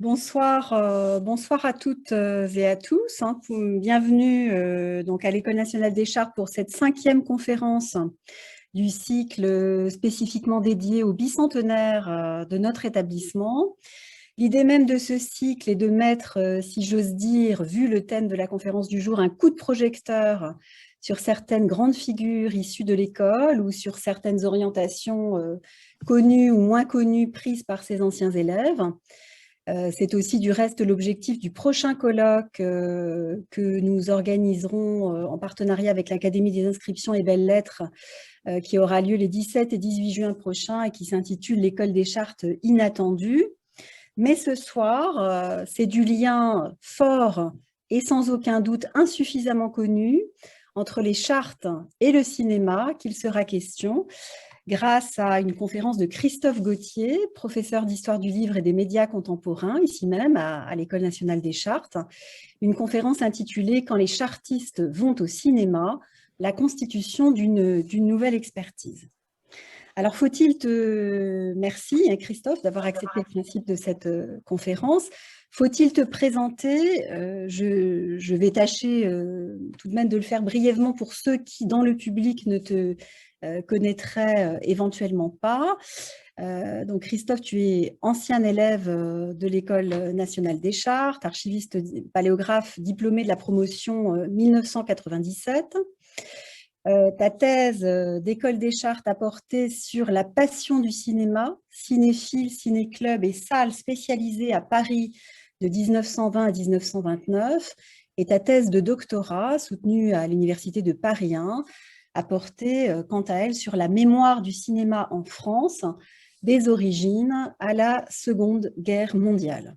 Bonsoir, bonsoir à toutes et à tous. Bienvenue donc à l'École nationale des chartes pour cette 5e conférence du cycle spécifiquement dédié au bicentenaire de notre établissement. L'idée même de ce cycle est de mettre, si j'ose dire, vu le thème de la conférence du jour, un coup de projecteur sur certaines grandes figures issues de l'école ou sur certaines orientations connues ou moins connues prises par ses anciens élèves. C'est aussi du reste l'objectif du prochain colloque que nous organiserons en partenariat avec l'Académie des inscriptions et belles-lettres qui aura lieu les 17 et 18 juin prochains et qui s'intitule «L'école des chartes inattendues». Mais ce soir, c'est du lien fort et sans aucun doute insuffisamment connu entre les chartes et le cinéma qu'il sera question, grâce à une conférence de Christophe Gauthier, professeur d'histoire du livre et des médias contemporains, ici même à l'École nationale des chartes, une conférence intitulée « Quand les chartistes vont au cinéma, la constitution d'une nouvelle expertise ». Alors, merci Christophe d'avoir accepté le principe de cette conférence. Faut-il te présenter? Je vais tâcher tout de même de le faire brièvement pour ceux qui, dans le public, ne te connaîtraient éventuellement pas. Donc Christophe, tu es ancien élève de l'École nationale des chartes, archiviste paléographe diplômé de la promotion 1997. Ta thèse d'école des chartes a porté sur la passion du cinéma, cinéphile, ciné-club et salles spécialisées à Paris de 1920 à 1929. Et ta thèse de doctorat, soutenue à l'Université de Paris 1, a porté, quant à elle, sur la mémoire du cinéma en France, des origines à la Seconde Guerre mondiale.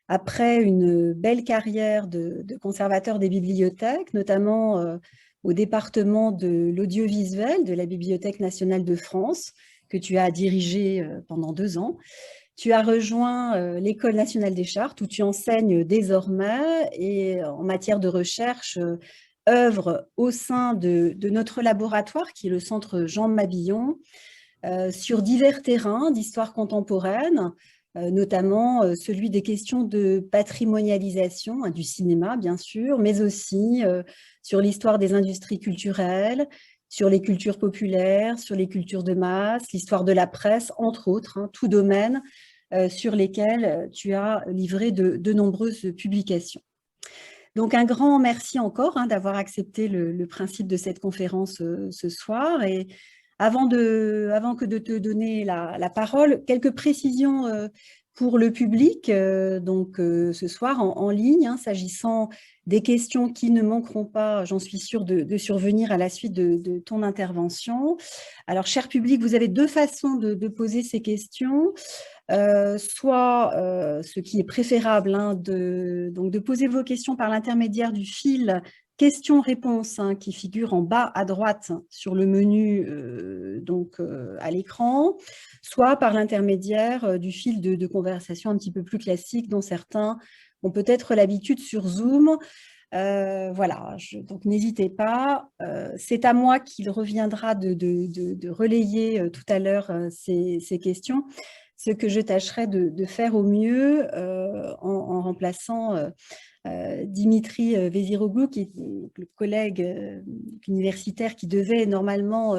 Après une belle carrière de conservateur des bibliothèques, notamment au département de l'audiovisuel de la Bibliothèque nationale de France, que tu as dirigé pendant 2 ans, tu as rejoint l'École nationale des chartes, où tu enseignes désormais, et en matière de recherche, œuvre au sein de notre laboratoire, qui est le Centre Jean Mabillon, sur divers terrains d'histoire contemporaine, notamment celui des questions de patrimonialisation du cinéma, bien sûr, mais aussi sur l'histoire des industries culturelles, sur les cultures populaires, sur les cultures de masse, l'histoire de la presse, entre autres, tout domaine sur lesquels tu as livré de nombreuses publications. Donc, un grand merci encore d'avoir accepté le principe de cette conférence ce soir. Et avant que de te donner la parole, quelques précisions pour le public, ce soir en ligne, s'agissant des questions qui ne manqueront pas, j'en suis sûre, de survenir à la suite de ton intervention. Alors, cher public, vous avez 2 façons de poser ces questions. Soit ce qui est préférable, de poser vos questions par l'intermédiaire du fil questions-réponses qui figure en bas à droite sur le menu à l'écran, soit par l'intermédiaire du fil de conversation un petit peu plus classique dont certains ont peut-être l'habitude sur Zoom. Voilà, donc n'hésitez pas. C'est à moi qu'il reviendra de relayer tout à l'heure ces questions, ce que je tâcherai de faire au mieux en remplaçant Dimitri Véziroglou, qui est le collègue universitaire qui devait normalement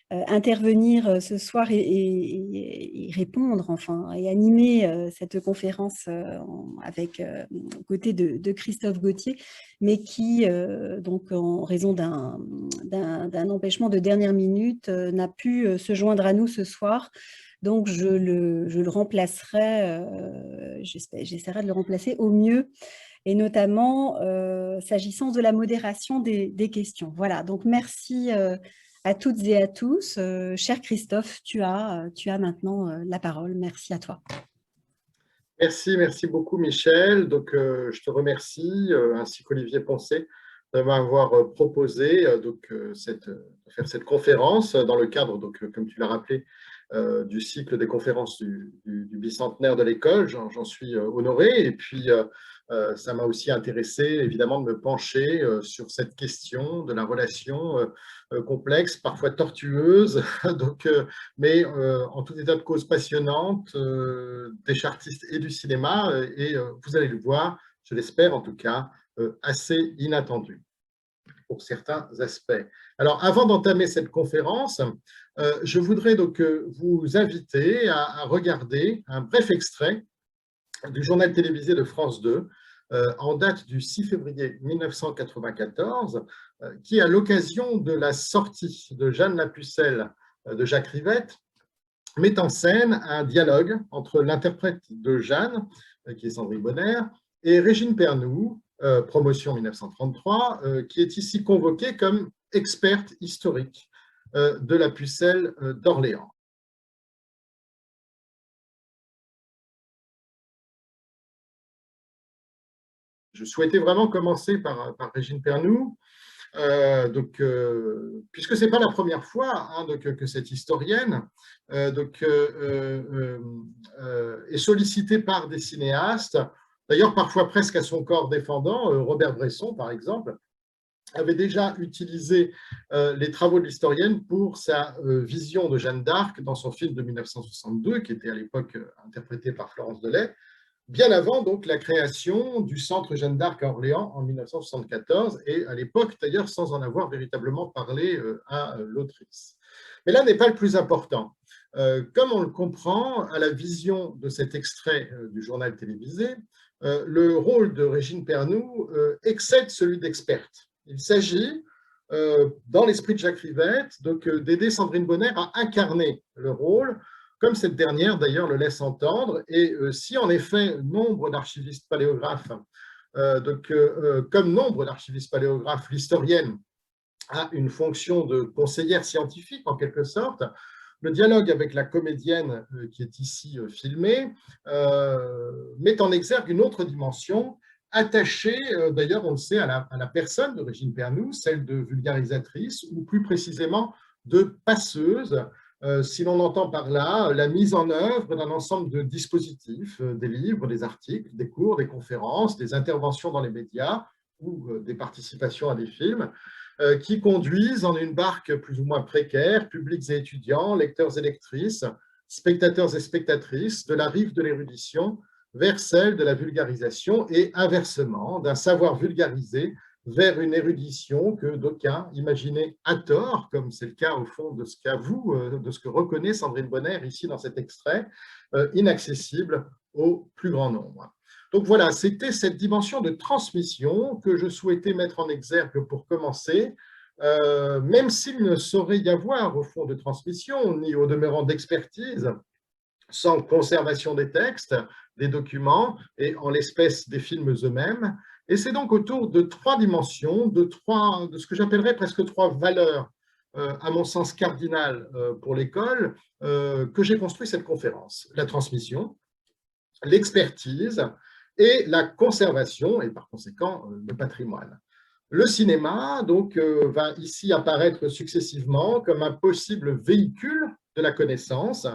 intervenir ce soir et répondre, et animer cette conférence aux côtés de Christophe Gauthier, mais qui, en raison d'un empêchement de dernière minute, n'a pu se joindre à nous ce soir. Donc, je le remplacerai, j'essaierai de le remplacer au mieux, et notamment s'agissant de la modération des questions. Voilà, donc merci à toutes et à tous. Cher Christophe, tu as maintenant la parole. Merci à toi. Merci beaucoup Michel. Donc, je te remercie, ainsi qu'Olivier Poncet, de m'avoir proposé de faire cette conférence dans le cadre, comme tu l'as rappelé, du cycle des conférences du bicentenaire de l'école. J'en suis honoré. Et puis, ça m'a aussi intéressé, évidemment, de me pencher sur cette question de la relation complexe, parfois tortueuse, donc, mais en tout état de cause passionnante des chartistes et du cinéma. Et vous allez le voir, je l'espère en tout cas, assez inattendue pour certains aspects. Alors, avant d'entamer cette conférence, je voudrais donc vous inviter à regarder un bref extrait du journal télévisé de France 2, en date du 6 février 1994, qui, à l'occasion de la sortie de Jeanne la Pucelle de Jacques Rivette, met en scène un dialogue entre l'interprète de Jeanne, qui est Sandrine Bonner, et Régine Pernoud, promotion 1933, qui est ici convoquée comme experte historique de la Pucelle d'Orléans. Je souhaitais vraiment commencer par Régine Pernoud, puisque ce n'est pas la première fois que cette historienne est sollicitée par des cinéastes, d'ailleurs parfois presque à son corps défendant. Robert Bresson, par exemple, avait déjà utilisé les travaux de l'historienne pour sa vision de Jeanne d'Arc dans son film de 1962, qui était à l'époque interprété par Florence Delay, bien avant donc la création du Centre Jeanne d'Arc à Orléans en 1974, et à l'époque d'ailleurs sans en avoir véritablement parlé à l'autrice. Mais là n'est pas le plus important. Comme on le comprend à la vision de cet extrait du journal télévisé, le rôle de Régine Pernoud excède celui d'experte. Il s'agit, dans l'esprit de Jacques Rivette, d'aider Sandrine Bonner à incarner le rôle, comme cette dernière d'ailleurs le laisse entendre. Et si en effet nombre d'archivistes paléographes, comme nombre d'archivistes paléographes, l'historienne a une fonction de conseillère scientifique en quelque sorte, le dialogue avec la comédienne qui est ici filmée met en exergue une autre dimension, attachée d'ailleurs, on le sait, à la personne de Régine Pernoud, celle de vulgarisatrice, ou plus précisément de passeuse, si l'on entend par là la mise en œuvre d'un ensemble de dispositifs, des livres, des articles, des cours, des conférences, des interventions dans les médias ou des participations à des films, qui conduisent en une barque plus ou moins précaire, publics et étudiants, lecteurs et lectrices, spectateurs et spectatrices, de la rive de l'érudition vers celle de la vulgarisation et inversement, d'un savoir vulgarisé vers une érudition que d'aucuns imaginaient à tort, comme c'est le cas au fond de ce qu'avoue, de ce que reconnaît Sandrine Bonner ici dans cet extrait, inaccessible au plus grand nombre. Donc voilà, c'était cette dimension de transmission que je souhaitais mettre en exergue pour commencer, même s'il ne saurait y avoir au fond de transmission, ni au demeurant d'expertise, sans conservation des textes, des documents et en l'espèce des films eux-mêmes. Et c'est donc autour de trois dimensions, de ce que j'appellerais presque trois valeurs, à mon sens cardinales pour l'école, que j'ai construit cette conférence. La transmission, l'expertise et la conservation, et par conséquent le patrimoine. Le cinéma donc, va ici apparaître successivement comme un possible véhicule de la connaissance,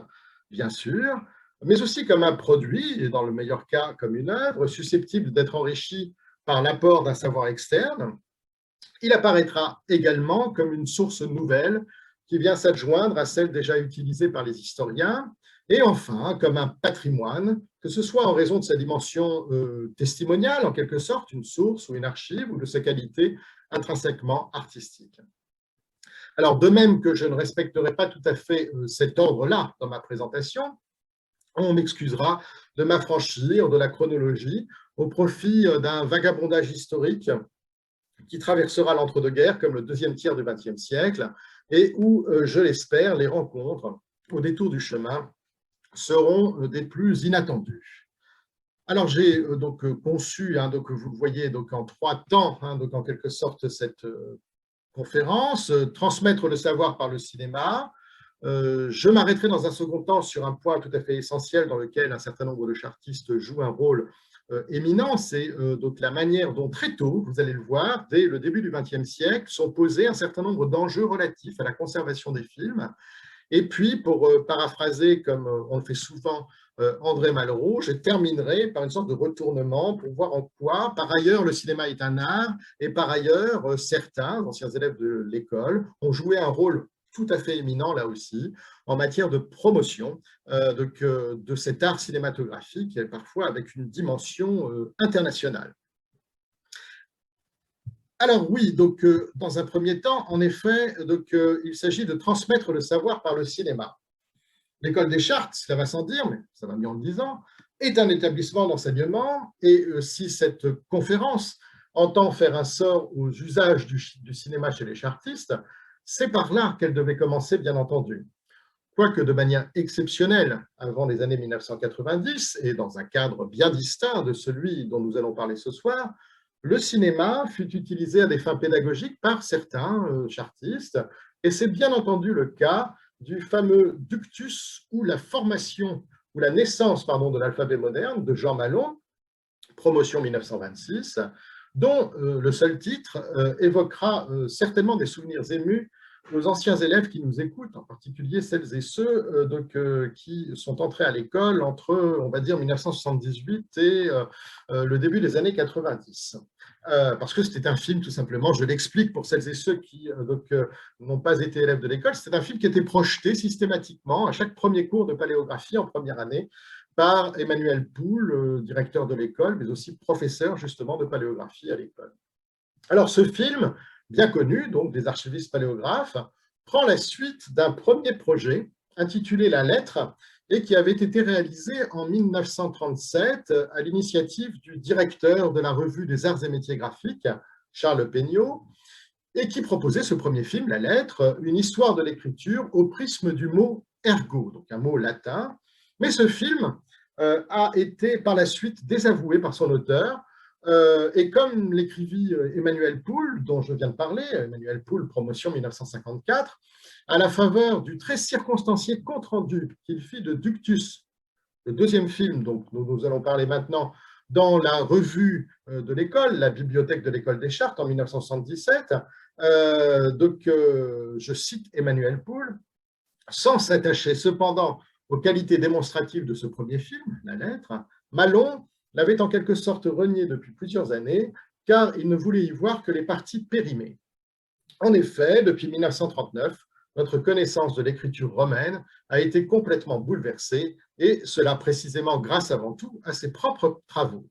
bien sûr, mais aussi comme un produit, et dans le meilleur cas comme une œuvre, susceptible d'être enrichie par l'apport d'un savoir externe. Il apparaîtra également comme une source nouvelle qui vient s'adjoindre à celle déjà utilisée par les historiens, et enfin comme un patrimoine, que ce soit en raison de sa dimension testimoniale, en quelque sorte, une source ou une archive, ou de sa qualité intrinsèquement artistique. Alors, de même que je ne respecterai pas tout à fait cet ordre-là dans ma présentation, on m'excusera de m'affranchir de la chronologie au profit d'un vagabondage historique qui traversera l'entre-deux-guerres comme le deuxième tiers du XXe siècle et où, je l'espère, les rencontres au détour du chemin seront des plus inattendues. Alors, j'ai donc conçu, donc vous le voyez, donc en trois temps, donc en quelque sorte cette conférence, transmettre le savoir par le cinéma. Je m'arrêterai dans un second temps sur un point tout à fait essentiel dans lequel un certain nombre de chartistes jouent un rôle éminent, c'est donc la manière dont très tôt, vous allez le voir, dès le début du XXe siècle, sont posés un certain nombre d'enjeux relatifs à la conservation des films Et puis, pour paraphraser, comme on le fait souvent, André Malraux, je terminerai par une sorte de retournement pour voir en quoi, par ailleurs, le cinéma est un art, et par ailleurs, certains anciens élèves de l'école ont joué un rôle tout à fait éminent, là aussi, en matière de promotion de cet art cinématographique, et parfois avec une dimension internationale. Alors oui, donc dans un premier temps, en effet, il s'agit de transmettre le savoir par le cinéma. L'école des Chartes, cela va sans dire, mais ça va mieux en le disant, est un établissement d'enseignement, et si cette conférence entend faire un sort aux usages du cinéma chez les chartistes, c'est par là qu'elle devait commencer, bien entendu. Quoique de manière exceptionnelle avant les années 1990, et dans un cadre bien distinct de celui dont nous allons parler ce soir, le cinéma fut utilisé à des fins pédagogiques par certains chartistes, et c'est bien entendu le cas du fameux Ductus, ou la formation, ou la naissance, pardon, de l'alphabet moderne de Jean Malon, promotion 1926, dont le seul titre évoquera certainement des souvenirs émus aux anciens élèves qui nous écoutent, en particulier celles et ceux qui sont entrés à l'école entre, on va dire, 1978 et le début des années 90. Parce que c'était un film, tout simplement, je l'explique pour celles et ceux qui n'ont pas été élèves de l'école, c'est un film qui était projeté systématiquement à chaque premier cours de paléographie en première année par Emmanuel Poul, directeur de l'école, mais aussi professeur justement de paléographie à l'école. Alors ce film, bien connu, donc des archivistes paléographes, prend la suite d'un premier projet intitulé La Lettre et qui avait été réalisé en 1937 à l'initiative du directeur de la Revue des Arts et Métiers Graphiques, Charles Peignot, et qui proposait ce premier film, La Lettre, une histoire de l'écriture au prisme du mot ergo, donc un mot latin. Mais ce film a été par la suite désavoué par son auteur, et comme l'écrivit Emmanuel Poul, dont je viens de parler, Emmanuel Poul, promotion 1954, à la faveur du très circonstancié compte-rendu qu'il fit de Ductus, le deuxième film dont nous allons parler maintenant, dans la revue de l'école, la bibliothèque de l'école des Chartes en 1977, je cite Emmanuel Poul, sans s'attacher cependant aux qualités démonstratives de ce premier film, La Lettre, Malon l'avait en quelque sorte renié depuis plusieurs années, car il ne voulait y voir que les parties périmées. En effet, depuis 1939, notre connaissance de l'écriture romaine a été complètement bouleversée, et cela précisément grâce avant tout à ses propres travaux.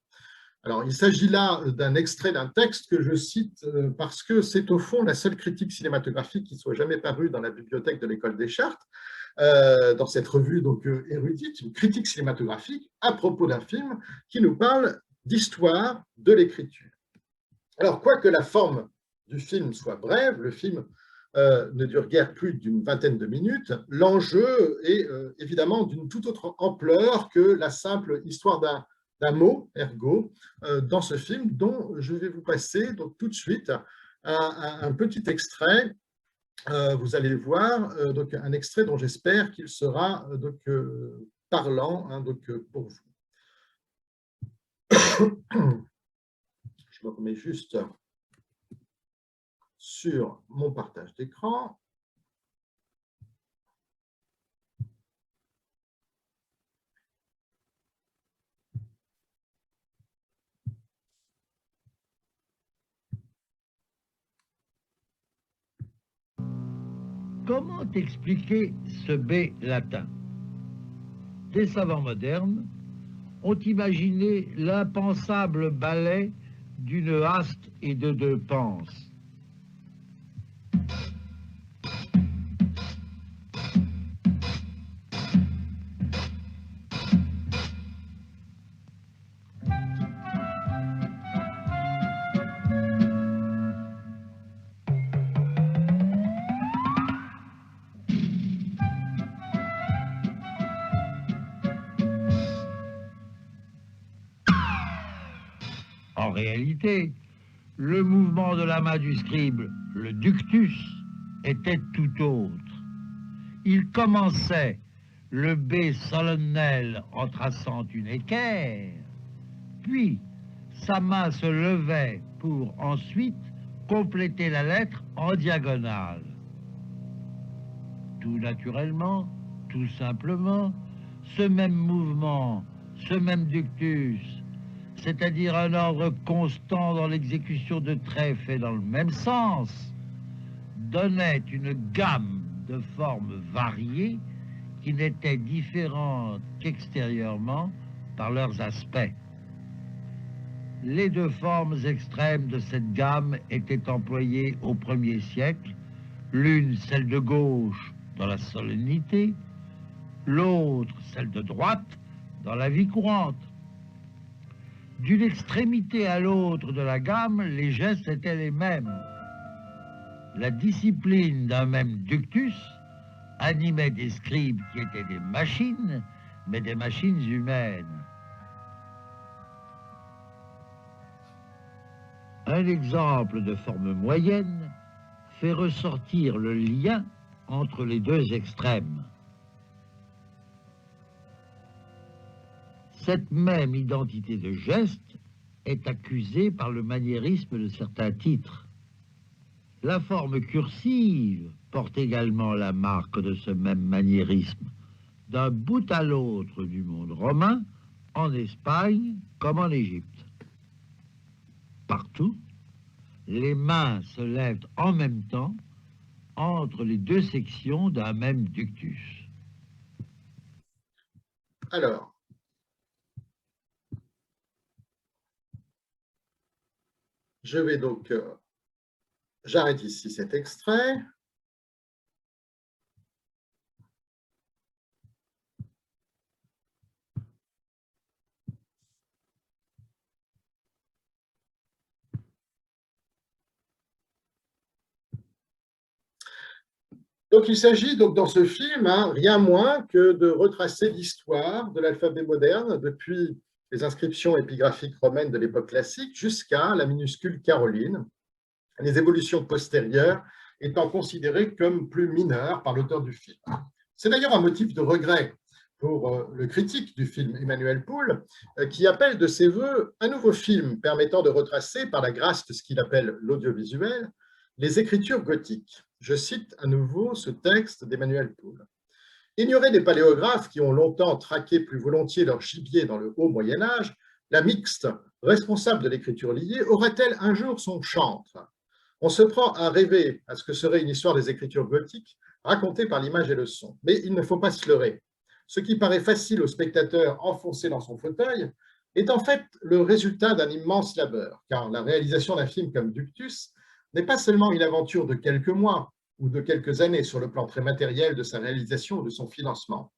Alors, il s'agit là d'un extrait d'un texte que je cite parce que c'est au fond la seule critique cinématographique qui soit jamais parue dans la bibliothèque de l'école des Chartes, dans cette revue donc érudite, une critique cinématographique à propos d'un film qui nous parle d'histoire de l'écriture. Alors, quoique la forme du film soit brève, le film ne dure guère plus d'une vingtaine de minutes, l'enjeu est évidemment d'une toute autre ampleur que la simple histoire d'un mot, ergo, dans ce film, dont je vais vous passer donc, tout de suite un petit extrait. Vous allez voir, donc, un extrait dont j'espère qu'il sera parlant hein, pour vous. Je me remets juste sur mon partage d'écran. Comment expliquer ce B latin? Des savants modernes ont imaginé l'impensable ballet d'une haste et de deux penses. En réalité, le mouvement de la main du scribe, le ductus, était tout autre. Il commençait le B solennel en traçant une équerre, puis sa main se levait pour ensuite compléter la lettre en diagonale. tout naturellement, tout simplement, ce même mouvement, ce même ductus, c'est-à-dire un ordre constant dans l'exécution de traits faits dans le même sens, donnait une gamme de formes variées qui n'étaient différentes qu'extérieurement par leurs aspects. Les deux formes extrêmes de cette gamme étaient employées au 1er siècle, l'une celle de gauche dans la solennité, l'autre celle de droite dans la vie courante. D'une extrémité à l'autre de la gamme, les gestes étaient les mêmes. La discipline d'un même ductus animait des scribes qui étaient des machines, mais des machines humaines. Un exemple de forme moyenne fait ressortir le lien entre les deux extrêmes. Cette même identité de geste est accusée par le maniérisme de certains titres. La forme cursive porte également la marque de ce même maniérisme, d'un bout à l'autre du monde romain, en Espagne comme en Égypte. Partout, les mains se lèvent en même temps entre les deux sections d'un même ductus. Alors, je vais donc, j'arrête ici cet extrait. Donc, il s'agit donc dans ce film, rien moins que de retracer l'histoire de l'alphabet moderne depuis les inscriptions épigraphiques romaines de l'époque classique jusqu'à la minuscule caroline, les évolutions postérieures étant considérées comme plus mineures par l'auteur du film. C'est d'ailleurs un motif de regret pour le critique du film Emmanuel Poul, qui appelle de ses voeux un nouveau film permettant de retracer, par la grâce de ce qu'il appelle l'audiovisuel, les écritures gothiques. Je cite à nouveau ce texte d'Emmanuel Poul. « Ignorée des paléographes qui ont longtemps traqué plus volontiers leur gibier dans le haut Moyen-Âge, la mixte, responsable de l'écriture liée, aura-t-elle un jour son chantre? On se prend à rêver à ce que serait une histoire des écritures gothiques racontée par l'image et le son. Mais il ne faut pas se leurrer. Ce qui paraît facile au spectateur enfoncé dans son fauteuil est en fait le résultat d'un immense labeur, car la réalisation d'un film comme Ductus n'est pas seulement une aventure de quelques mois ou de quelques années sur le plan très matériel de sa réalisation ou de son financement.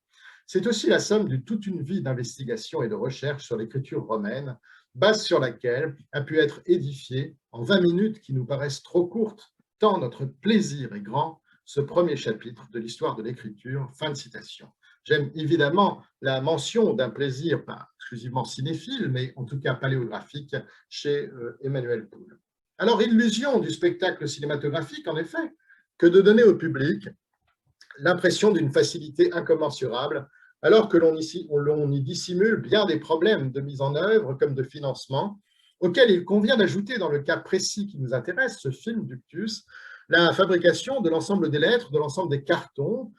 C'est aussi la somme de toute une vie d'investigation et de recherche sur l'écriture romaine, base sur laquelle a pu être édifié en 20 minutes qui nous paraissent trop courtes, tant notre plaisir est grand, ce premier chapitre de l'histoire de l'écriture. » Fin de citation. J'aime évidemment la mention d'un plaisir, pas exclusivement cinéphile, mais en tout cas paléographique, chez Emmanuel Poul. Alors, illusion du spectacle cinématographique, en effet, que de donner au public l'impression d'une facilité incommensurable, alors que l'on y dissimule bien des problèmes de mise en œuvre comme de financement, auxquels il convient d'ajouter dans le cas précis qui nous intéresse, ce film Ductus, la fabrication de l'ensemble des lettres, de l'ensemble des cartons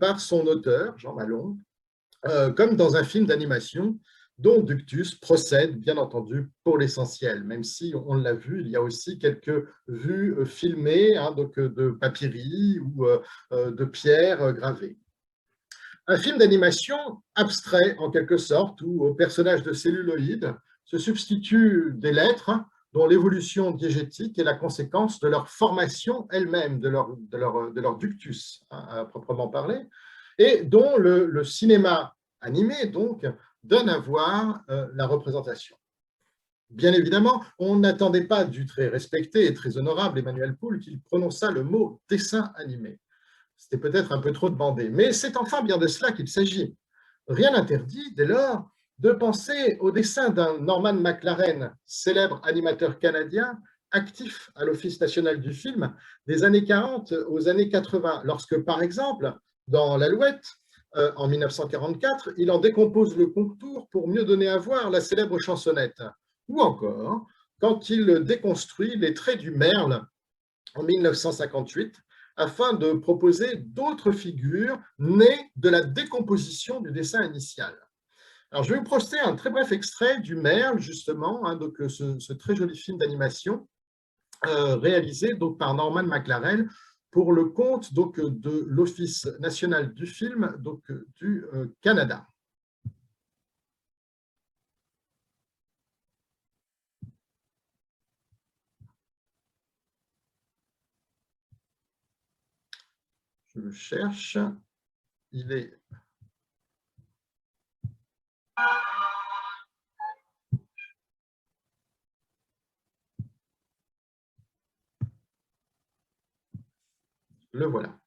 par son auteur, Jean Malon, comme dans un film d'animation dont Ductus procède, bien entendu, pour l'essentiel, même si, on l'a vu, il y a aussi quelques vues filmées donc de papyri ou de pierres gravées. Un film d'animation abstrait, en quelque sorte, où aux personnages de celluloïd se substituent des lettres dont l'évolution diégétique est la conséquence de leur formation elle-même, de leur ductus, à proprement parler, et dont le cinéma animé, donc, donne à voir la représentation. Bien évidemment, on n'attendait pas du très respecté et très honorable Emmanuel Poul qu'il prononçât le mot « dessin animé ». C'était peut-être un peu trop demandé, mais c'est enfin bien de cela qu'il s'agit. Rien n'interdit, dès lors, de penser au dessin d'un Norman McLaren, célèbre animateur canadien, actif à l'Office national du film des années 40 aux années 80, lorsque, par exemple, dans l'Alouette, en 1944, il en décompose le contour pour mieux donner à voir la célèbre chansonnette. Ou encore, quand il déconstruit les traits du merle en 1958, afin de proposer d'autres figures nées de la décomposition du dessin initial. Alors, je vais vous projeter un très bref extrait du Merle, justement, hein, donc, ce très joli film d'animation réalisé donc, par Norman McLaren pour le compte donc, de l'Office national du film donc, du Canada. Je le cherche. Il est... Le voilà.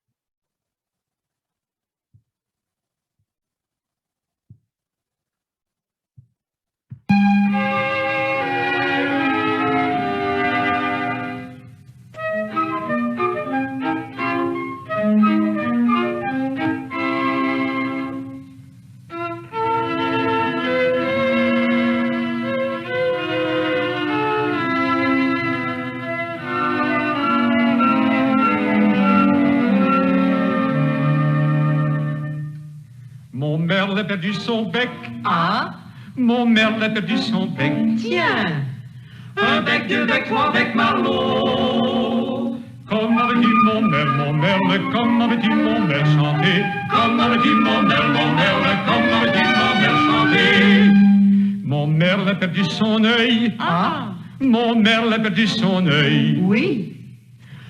Mon merle a perdu son bec. Ah, Mon merle a perdu son bec. tiens. Un bec, deux becs, trois becs, Marlot. Comme avait-il mon merle, comme avait-il mon merle chanté. Comme avait-il mon merle, comme avait-il mon merle chanté. Mon merle a perdu son œil. Ah, Mon merle a perdu son œil. oui.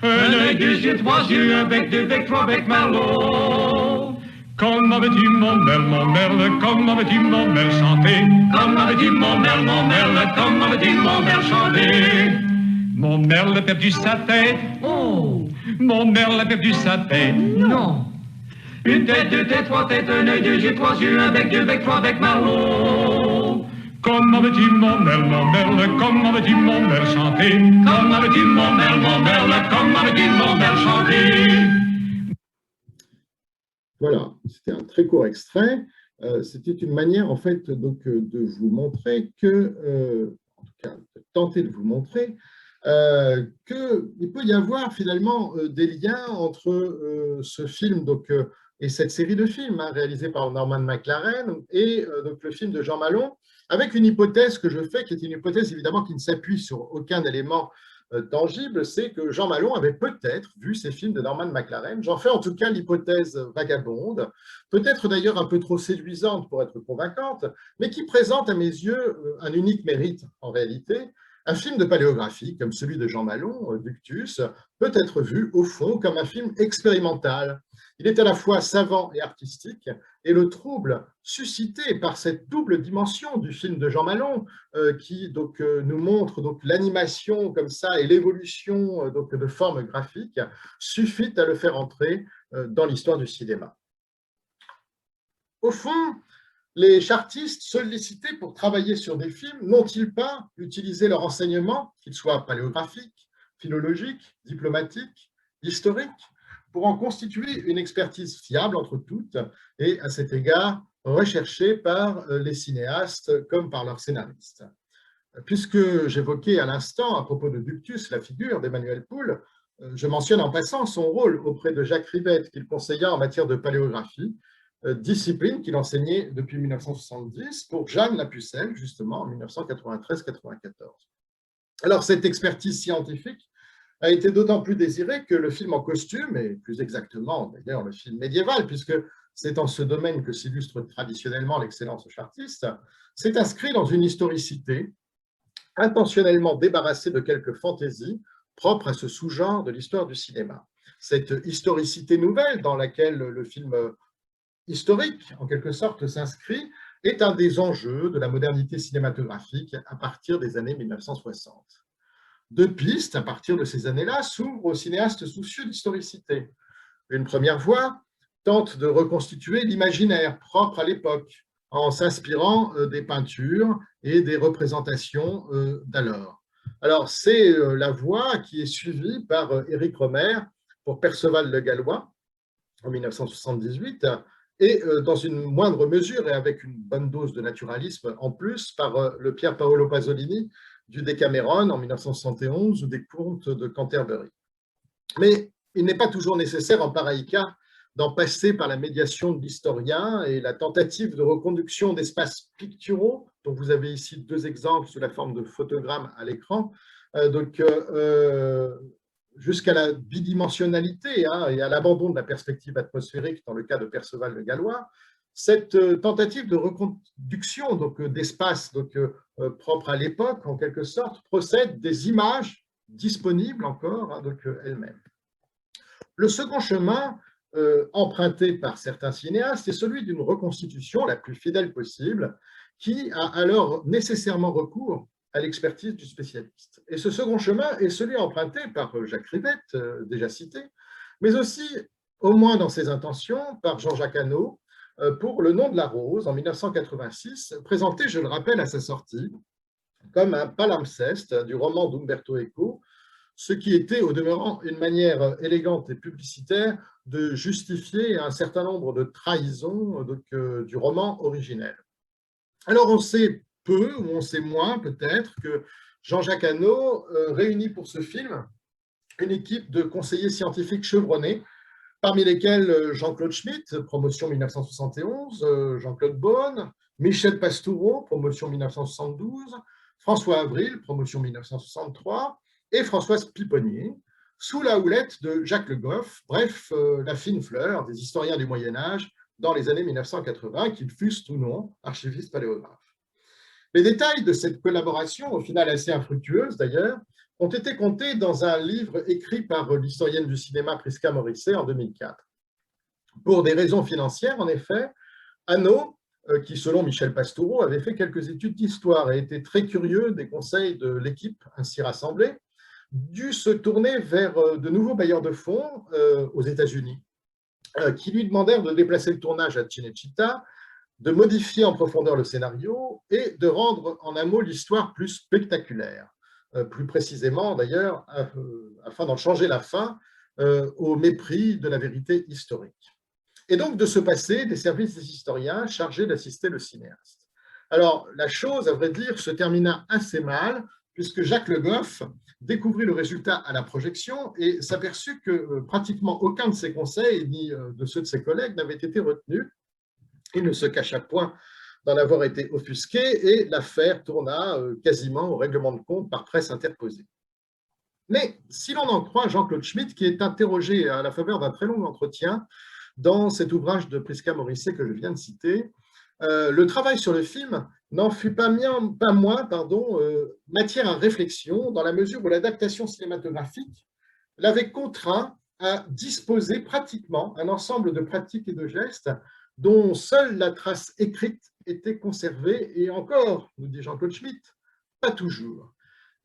Un œil, deux yeux, trois yeux, un bec, deux becs, trois becs, Marlot. Comme avait-il mon merle, comme avait-il mon merle chanté. Comme avait-il mon merle, comme avait-il mon merle chanté. Mon merle a perdu sa tête. Oh, Mon merle a perdu sa tête. non. Une tête, deux têtes, trois têtes, un œil, deux yeux, trois yeux, un bec, deux becs, trois becs, Marlot. Comme avait-il mon merle, comme avait-il mon merle chanté. Comme avait-il mon merle, comme avait-il mon merle chanté. Voilà, c'était un très court extrait. C'était une manière, en fait, donc, de vous montrer que, en tout cas, de tenter de vous montrer qu'il peut y avoir finalement des liens entre ce film donc, et cette série de films hein, réalisée par Norman McLaren et donc, le film de Jean Malon, avec une hypothèse que je fais, qui est une hypothèse évidemment qui ne s'appuie sur aucun élément tangible, c'est que Jean Malon avait peut-être vu ces films de Norman McLaren. J'en fais en tout cas l'hypothèse vagabonde, peut-être d'ailleurs un peu trop séduisante pour être convaincante, mais qui présente à mes yeux un unique mérite en réalité. Un film de paléographie comme celui de Jean Malon, Ductus, peut être vu au fond comme un film expérimental. Il est à la fois savant et artistique, et le trouble suscité par cette double dimension du film de Jean Malon, qui donc, nous montre l'animation comme ça et l'évolution de formes graphiques, suffit à le faire entrer dans l'histoire du cinéma. Au fond, les chartistes sollicités pour travailler sur des films n'ont-ils pas utilisé leur enseignement, qu'il soit paléographique, philologique, diplomatique, historique, pour en constituer une expertise fiable entre toutes et, à cet égard, recherchée par les cinéastes comme par leurs scénaristes. Puisque j'évoquais à l'instant, à propos de Ductus, la figure d'Emmanuel Poul, je mentionne en passant son rôle auprès de Jacques Rivette, qu'il conseilla en matière de paléographie, discipline qu'il enseignait depuis 1970 pour Jeanne Lapucelle, justement, en 1993-94. Alors, cette expertise scientifique a été d'autant plus désirée que le film en costume, et plus exactement d'ailleurs le film médiéval, puisque c'est en ce domaine que s'illustre traditionnellement l'excellence chartiste, s'est inscrit dans une historicité intentionnellement débarrassée de quelques fantaisies propres à ce sous-genre de l'histoire du cinéma. Cette historicité nouvelle dans laquelle le film historique, en quelque sorte, s'inscrit, est un des enjeux de la modernité cinématographique à partir des années 1960. Deux pistes, à partir de ces années-là, s'ouvrent aux cinéastes soucieux d'historicité. Une première voie tente de reconstituer l'imaginaire propre à l'époque, en s'inspirant des peintures et des représentations d'alors. Alors, c'est la voie qui est suivie par Éric Rohmer pour Perceval le Gallois, en 1978, et dans une moindre mesure, et avec une bonne dose de naturalisme en plus, par le Pier Paolo Pasolini du Decameron en 1971 ou des Contes de Canterbury. Mais il n'est pas toujours nécessaire en pareil cas d'en passer par la médiation de l'historien et la tentative de reconduction d'espaces picturaux, dont vous avez ici deux exemples sous la forme de photogrammes à l'écran, jusqu'à la bidimensionnalité et à l'abandon de la perspective atmosphérique dans le cas de Perceval le Gallois. Cette tentative de reconduction d'espace propre à l'époque, en quelque sorte, procède des images disponibles encore elles-mêmes. Le second chemin emprunté par certains cinéastes est celui d'une reconstitution la plus fidèle possible, qui a alors nécessairement recours à l'expertise du spécialiste. Et ce second chemin est celui emprunté par Jacques Rivette, déjà cité, mais aussi, au moins dans ses intentions, par Jean-Jacques Hannot, pour Le Nom de la Rose, en 1986, présenté, je le rappelle, à sa sortie, comme un palimpseste du roman d'Umberto Eco, ce qui était, au demeurant, une manière élégante et publicitaire de justifier un certain nombre de trahisons du roman originel. Alors, on sait peu, ou on sait moins peut-être, que Jean-Jacques Hannot réunit pour ce film une équipe de conseillers scientifiques chevronnés, parmi lesquels Jean-Claude Schmitt, promotion 1971, Jean-Claude Beaune, Michel Pastoureau, promotion 1972, François Avril, promotion 1963, et Françoise Piponnier, sous la houlette de Jacques Le Goff, bref, la fine fleur des historiens du Moyen-Âge dans les années 1980, qu'ils fussent ou non archivistes paléographes. Les détails de cette collaboration, au final assez infructueuse d'ailleurs, ont été comptés dans un livre écrit par l'historienne du cinéma Prisca Morisset en 2004. Pour des raisons financières, en effet, Hannot, qui selon Michel Pastoureau avait fait quelques études d'histoire et était très curieux des conseils de l'équipe ainsi rassemblée, dut se tourner vers de nouveaux bailleurs de fonds aux États-Unis, qui lui demandèrent de déplacer le tournage à Cinecittà, de modifier en profondeur le scénario et de rendre en un mot l'histoire plus spectaculaire. Plus précisément d'ailleurs, afin d'en changer la fin au mépris de la vérité historique. Et donc de se passer des services des historiens chargés d'assister le cinéaste. Alors la chose, à vrai dire, se termina assez mal, puisque Jacques Le Goff découvrit le résultat à la projection et s'aperçut que pratiquement aucun de ses conseils, ni de ceux de ses collègues, n'avait été retenu. Il ne se cacha point d'en avoir été offusqué et l'affaire tourna quasiment au règlement de compte par presse interposée. Mais si l'on en croit Jean-Claude Schmitt, qui est interrogé à la faveur d'un très long entretien dans cet ouvrage de Prisca Morisset que je viens de citer, le travail sur le film n'en fut pas moins matière à réflexion, dans la mesure où l'adaptation cinématographique l'avait contraint à disposer pratiquement un ensemble de pratiques et de gestes dont seule la trace écrite était conservée, et encore, nous dit Jean-Claude Schmitt, pas toujours.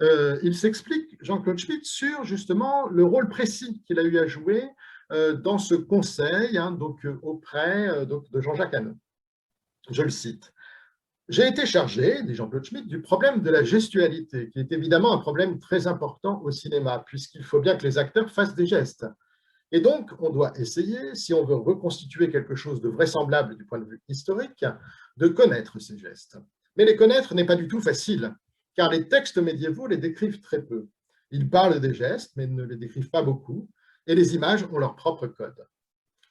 Il s'explique, Jean-Claude Schmitt, sur justement le rôle précis qu'il a eu à jouer dans ce conseil auprès de Jean-Jacques Hannot. Je le cite. « J'ai été chargé, dit Jean-Claude Schmitt, du problème de la gestualité, qui est évidemment un problème très important au cinéma, puisqu'il faut bien que les acteurs fassent des gestes. Et donc, on doit essayer, si on veut reconstituer quelque chose de vraisemblable du point de vue historique, de connaître ces gestes. Mais les connaître n'est pas du tout facile, car les textes médiévaux les décrivent très peu. Ils parlent des gestes, mais ne les décrivent pas beaucoup, et les images ont leur propre code.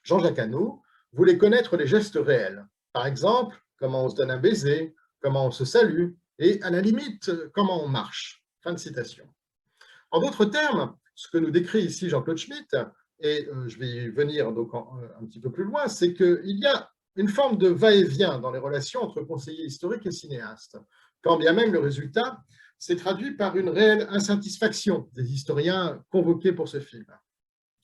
Jean-Jacques Hannot voulait connaître les gestes réels. Par exemple, comment on se donne un baiser, comment on se salue, et à la limite, comment on marche. » Fin de citation. En d'autres termes, ce que nous décrit ici Jean-Claude Schmitt, et je vais y venir donc un petit peu plus loin, c'est qu'il y a une forme de va-et-vient dans les relations entre conseillers historiques et cinéastes, quand bien même le résultat s'est traduit par une réelle insatisfaction des historiens convoqués pour ce film.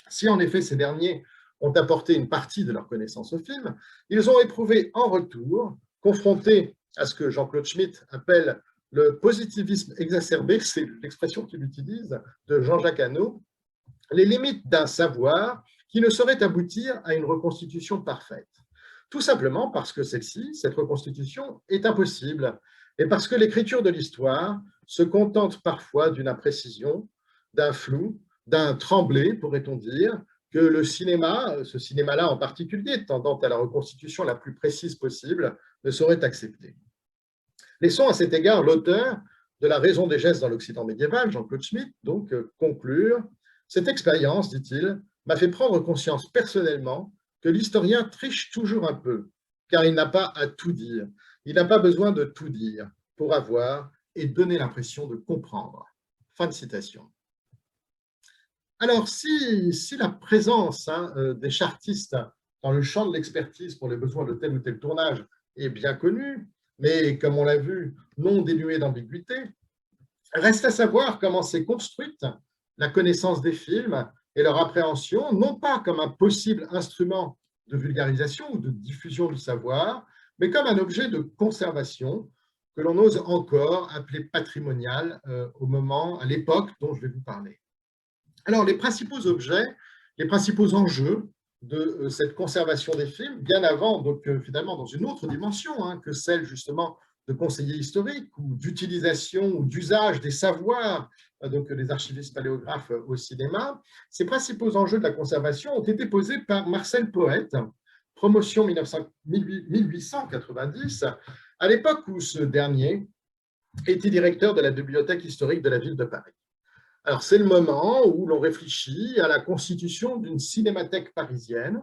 Si en effet ces derniers ont apporté une partie de leur connaissance au film, ils ont éprouvé en retour, confrontés à ce que Jean-Claude Schmitt appelle le positivisme exacerbé, c'est l'expression qu'il utilise, de Jean-Jacques Hannot, les limites d'un savoir qui ne saurait aboutir à une reconstitution parfaite. Tout simplement parce que cette reconstitution, est impossible, et parce que l'écriture de l'histoire se contente parfois d'une imprécision, d'un flou, d'un tremblé, pourrait-on dire, que le cinéma, ce cinéma-là en particulier, tendant à la reconstitution la plus précise possible, ne saurait accepter. Laissons à cet égard l'auteur de La raison des gestes dans l'Occident médiéval, Jean-Claude Schmitt, donc conclure. Cette expérience, dit-il, m'a fait prendre conscience personnellement que l'historien triche toujours un peu, car il n'a pas à tout dire. Il n'a pas besoin de tout dire pour avoir et donner l'impression de comprendre. » Fin de citation. Alors, si la présence des chartistes dans le champ de l'expertise pour les besoins de tel ou tel tournage est bien connue, mais comme on l'a vu, non dénuée d'ambiguïté, reste à savoir comment s'est construite la connaissance des films et leur appréhension, non pas comme un possible instrument de vulgarisation ou de diffusion du savoir, mais comme un objet de conservation que l'on ose encore appeler patrimonial à l'époque dont je vais vous parler. Alors, les principaux objets, les principaux enjeux de cette conservation des films, bien avant, donc finalement dans une autre dimension que celle justement de conseiller historique ou d'utilisation ou d'usage des savoirs donc les archivistes paléographes au cinéma, ces principaux enjeux de la conservation ont été posés par Marcel Poët, promotion 1890, à l'époque où ce dernier était directeur de la bibliothèque historique de la ville de Paris. Alors, c'est le moment où l'on réfléchit à la constitution d'une cinémathèque parisienne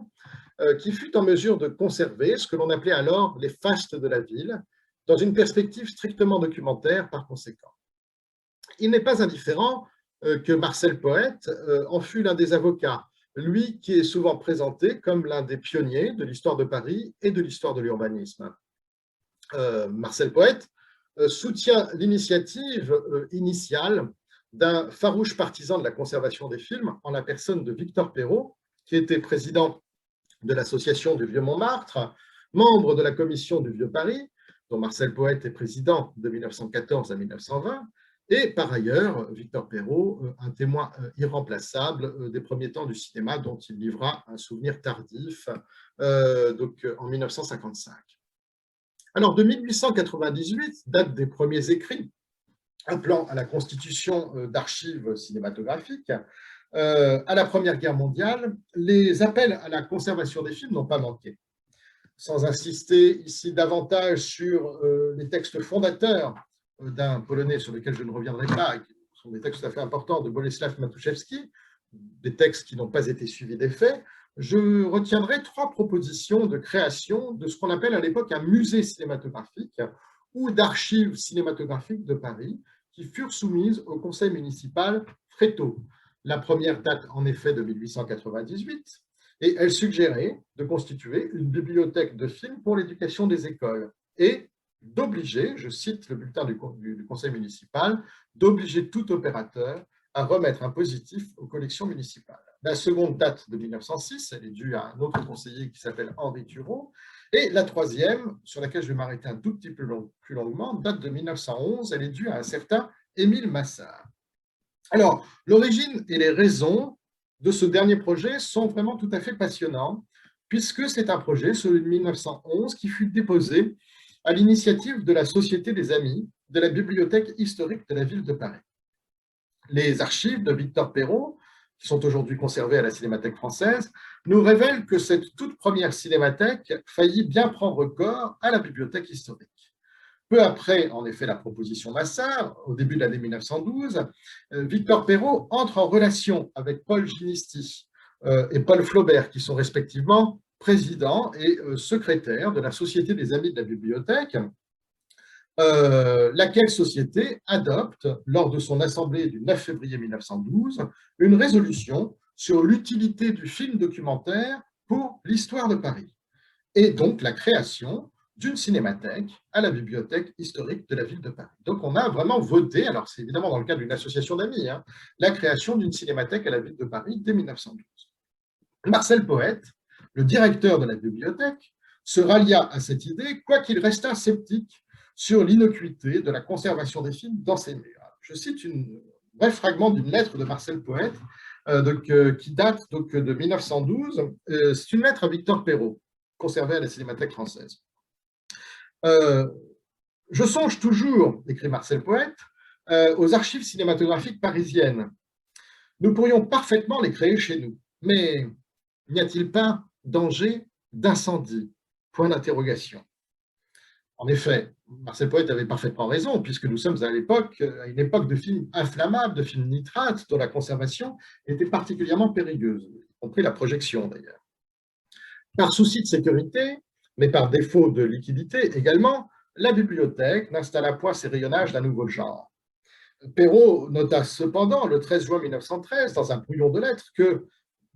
qui fut en mesure de conserver ce que l'on appelait alors les fastes de la ville, dans une perspective strictement documentaire par conséquent. Il n'est pas indifférent que Marcel Poët en fut l'un des avocats, lui qui est souvent présenté comme l'un des pionniers de l'histoire de Paris et de l'histoire de l'urbanisme. Marcel Poët soutient l'initiative initiale d'un farouche partisan de la conservation des films en la personne de Victor Perrault, qui était président de l'association du Vieux-Montmartre, membre de la commission du Vieux-Paris, dont Marcel Poët est président de 1914 à 1920, et par ailleurs, Victor Perrault, un témoin irremplaçable des premiers temps du cinéma dont il livra un souvenir tardif donc en 1955. Alors, de 1898, date des premiers écrits appelant à la constitution d'archives cinématographiques, à la Première Guerre mondiale, les appels à la conservation des films n'ont pas manqué. Sans insister ici davantage sur les textes fondateurs d'un Polonais sur lequel je ne reviendrai pas, qui sont des textes tout à fait importants, de Bolesław Matuszewski, des textes qui n'ont pas été suivis des faits, je retiendrai 3 propositions de création de ce qu'on appelle à l'époque un musée cinématographique ou d'archives cinématographiques de Paris, qui furent soumises au conseil municipal très tôt. La première date en effet de 1898, et elle suggérait de constituer une bibliothèque de films pour l'éducation des écoles et d'obliger, je cite le bulletin du conseil municipal, d'obliger tout opérateur à remettre un positif aux collections municipales. La seconde date de 1906, elle est due à un autre conseiller qui s'appelle Henri Thureau, et la troisième, sur laquelle je vais m'arrêter un tout petit peu plus longuement, date de 1911, elle est due à un certain Émile Massard. Alors, l'origine et les raisons de ce dernier projet sont vraiment tout à fait passionnants, puisque c'est un projet, celui de 1911, qui fut déposé à l'initiative de la Société des Amis de la Bibliothèque historique de la ville de Paris. Les archives de Victor Perrault, qui sont aujourd'hui conservées à la Cinémathèque française, nous révèlent que cette toute première cinémathèque faillit bien prendre corps à la bibliothèque historique. Peu après, en effet, la proposition Massard, au début de l'année 1912, Victor Perrault entre en relation avec Paul Ginisty et Paul Flaubert, qui sont respectivement président et secrétaire de la Société des Amis de la Bibliothèque, laquelle société adopte, lors de son assemblée du 9 février 1912, une résolution sur l'utilité du film documentaire pour l'histoire de Paris, et donc la création d'une cinémathèque à la bibliothèque historique de la ville de Paris. Donc on a vraiment voté, alors c'est évidemment dans le cadre d'une association d'amis, la création d'une cinémathèque à la ville de Paris dès 1912. Marcel Poët, le directeur de la bibliothèque, se rallia à cette idée, quoiqu'il restât sceptique sur l'innocuité de la conservation des films dans ses murs. Je cite un bref fragment d'une lettre de Marcel Poët qui date donc, de 1912. C'est une lettre à Victor Perrault, conservée à la Cinémathèque française. Je songe toujours, écrit Marcel Poët, aux archives cinématographiques parisiennes. Nous pourrions parfaitement les créer chez nous, mais n'y a-t-il pas danger d'incendie? Point d'interrogation. En effet, Marcel Poët avait parfaitement raison, puisque nous sommes à une époque de films inflammables, de films nitrates, dont la conservation était particulièrement périlleuse, y compris la projection d'ailleurs. Par souci de sécurité, mais par défaut de liquidité également, la bibliothèque n'installa point ses rayonnages d'un nouveau genre. Perrault nota cependant, le 13 juin 1913, dans un brouillon de lettres, que,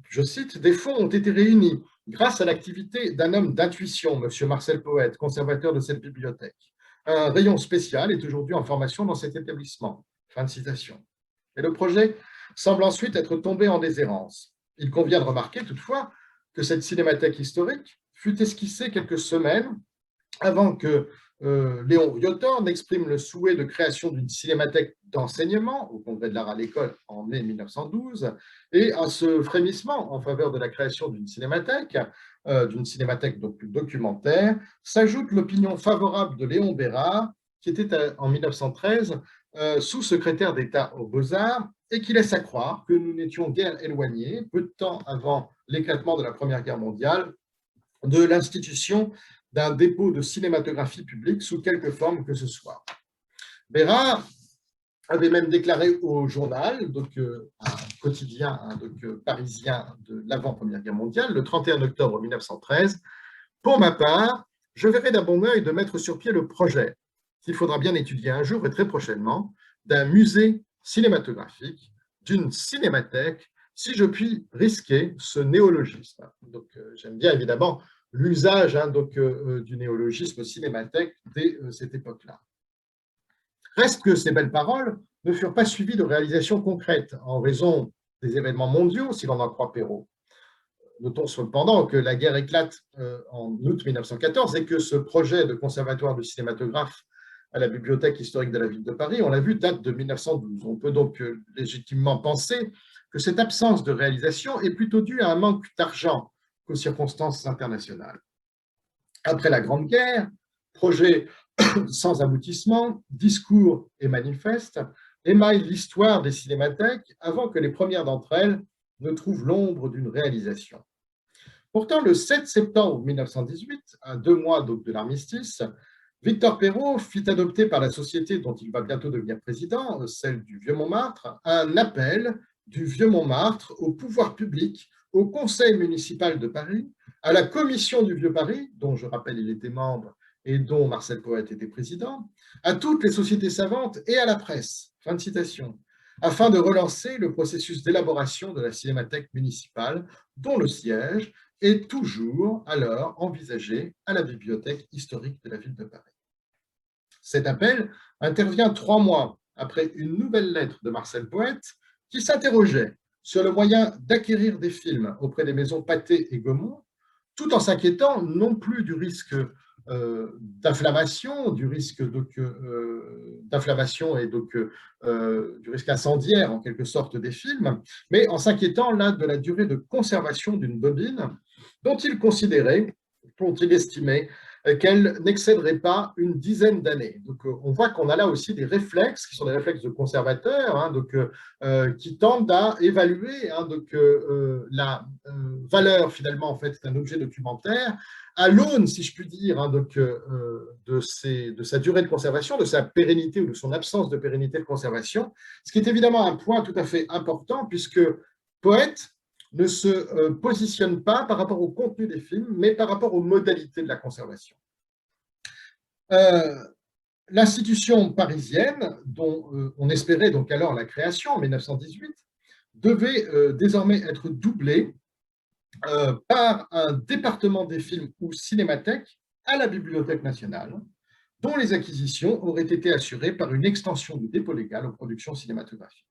je cite, « des fonds ont été réunis grâce à l'activité d'un homme d'intuition, M. Marcel Poët, conservateur de cette bibliothèque. Un rayon spécial est aujourd'hui en formation dans cet établissement. » Fin de citation. Et le projet semble ensuite être tombé en déshérence. Il convient de remarquer toutefois que cette cinémathèque historique fut esquissée quelques semaines avant que Léon Riotor n'exprime le souhait de création d'une cinémathèque d'enseignement au Congrès de l'Art à l'École en mai 1912, et à ce frémissement en faveur de la création d'une cinémathèque donc plus documentaire, s'ajoute l'opinion favorable de Léon Bérard, qui était en 1913 sous-secrétaire d'État aux Beaux-Arts, et qui laisse à croire que nous n'étions guère éloignés, peu de temps avant l'éclatement de la Première Guerre mondiale, de l'institution d'un dépôt de cinématographie publique sous quelque forme que ce soit. Bérard avait même déclaré au journal, donc un quotidien parisien de l'avant-première guerre mondiale, le 31 octobre 1913, « Pour ma part, je verrai d'un bon œil de mettre sur pied le projet, qu'il faudra bien étudier un jour et très prochainement, d'un musée cinématographique, d'une cinémathèque, si je puis risquer ce néologisme. » Donc, j'aime bien évidemment l'usage du néologisme cinémathèque dès cette époque-là. Reste que ces belles paroles ne furent pas suivies de réalisations concrètes en raison des événements mondiaux, si l'on en croit Perrault. Notons cependant que la guerre éclate en août 1914 et que ce projet de conservatoire du cinématographe à la Bibliothèque historique de la ville de Paris, on l'a vu, date de 1912. On peut donc légitimement penser que cette absence de réalisation est plutôt due à un manque d'argent qu'aux circonstances internationales. Après la Grande Guerre, projet sans aboutissement, discours et manifestes émaillent l'histoire des cinémathèques avant que les premières d'entre elles ne trouvent l'ombre d'une réalisation. Pourtant, le 7 septembre 1918, à 2 mois donc de l'armistice, Victor Perrault fit adopter par la société dont il va bientôt devenir président, celle du Vieux-Montmartre, un appel du Vieux-Montmartre au pouvoir public, au Conseil municipal de Paris, à la Commission du Vieux-Paris, dont je rappelle il était membre et dont Marcel Poët était président, à toutes les sociétés savantes et à la presse, fin de citation, afin de relancer le processus d'élaboration de la cinémathèque municipale, dont le siège est toujours alors envisagé à la Bibliothèque historique de la ville de Paris. Cet appel intervient 3 mois après une nouvelle lettre de Marcel Poët qui s'interrogeait sur le moyen d'acquérir des films auprès des maisons Pathé et Gaumont, tout en s'inquiétant non plus du risque d'inflammation, du risque d'inflammation et donc du risque incendiaire en quelque sorte des films, mais en s'inquiétant là de la durée de conservation d'une bobine dont il estimait qu'elle n'excéderait pas une dizaine d'années. Donc, on voit qu'on a là aussi des réflexes qui sont des réflexes de conservateurs, qui tendent à évaluer la valeur finalement en fait d'un objet documentaire à l'aune, si je puis dire, de sa durée de conservation, de sa pérennité ou de son absence de pérennité de conservation, ce qui est évidemment un point tout à fait important puisque Poët ne se positionne pas par rapport au contenu des films, mais par rapport aux modalités de la conservation. L'institution parisienne, dont on espérait donc alors la création en 1918, devait désormais être doublée par un département des films ou cinémathèque à la Bibliothèque nationale, dont les acquisitions auraient été assurées par une extension du dépôt légal aux productions cinématographiques.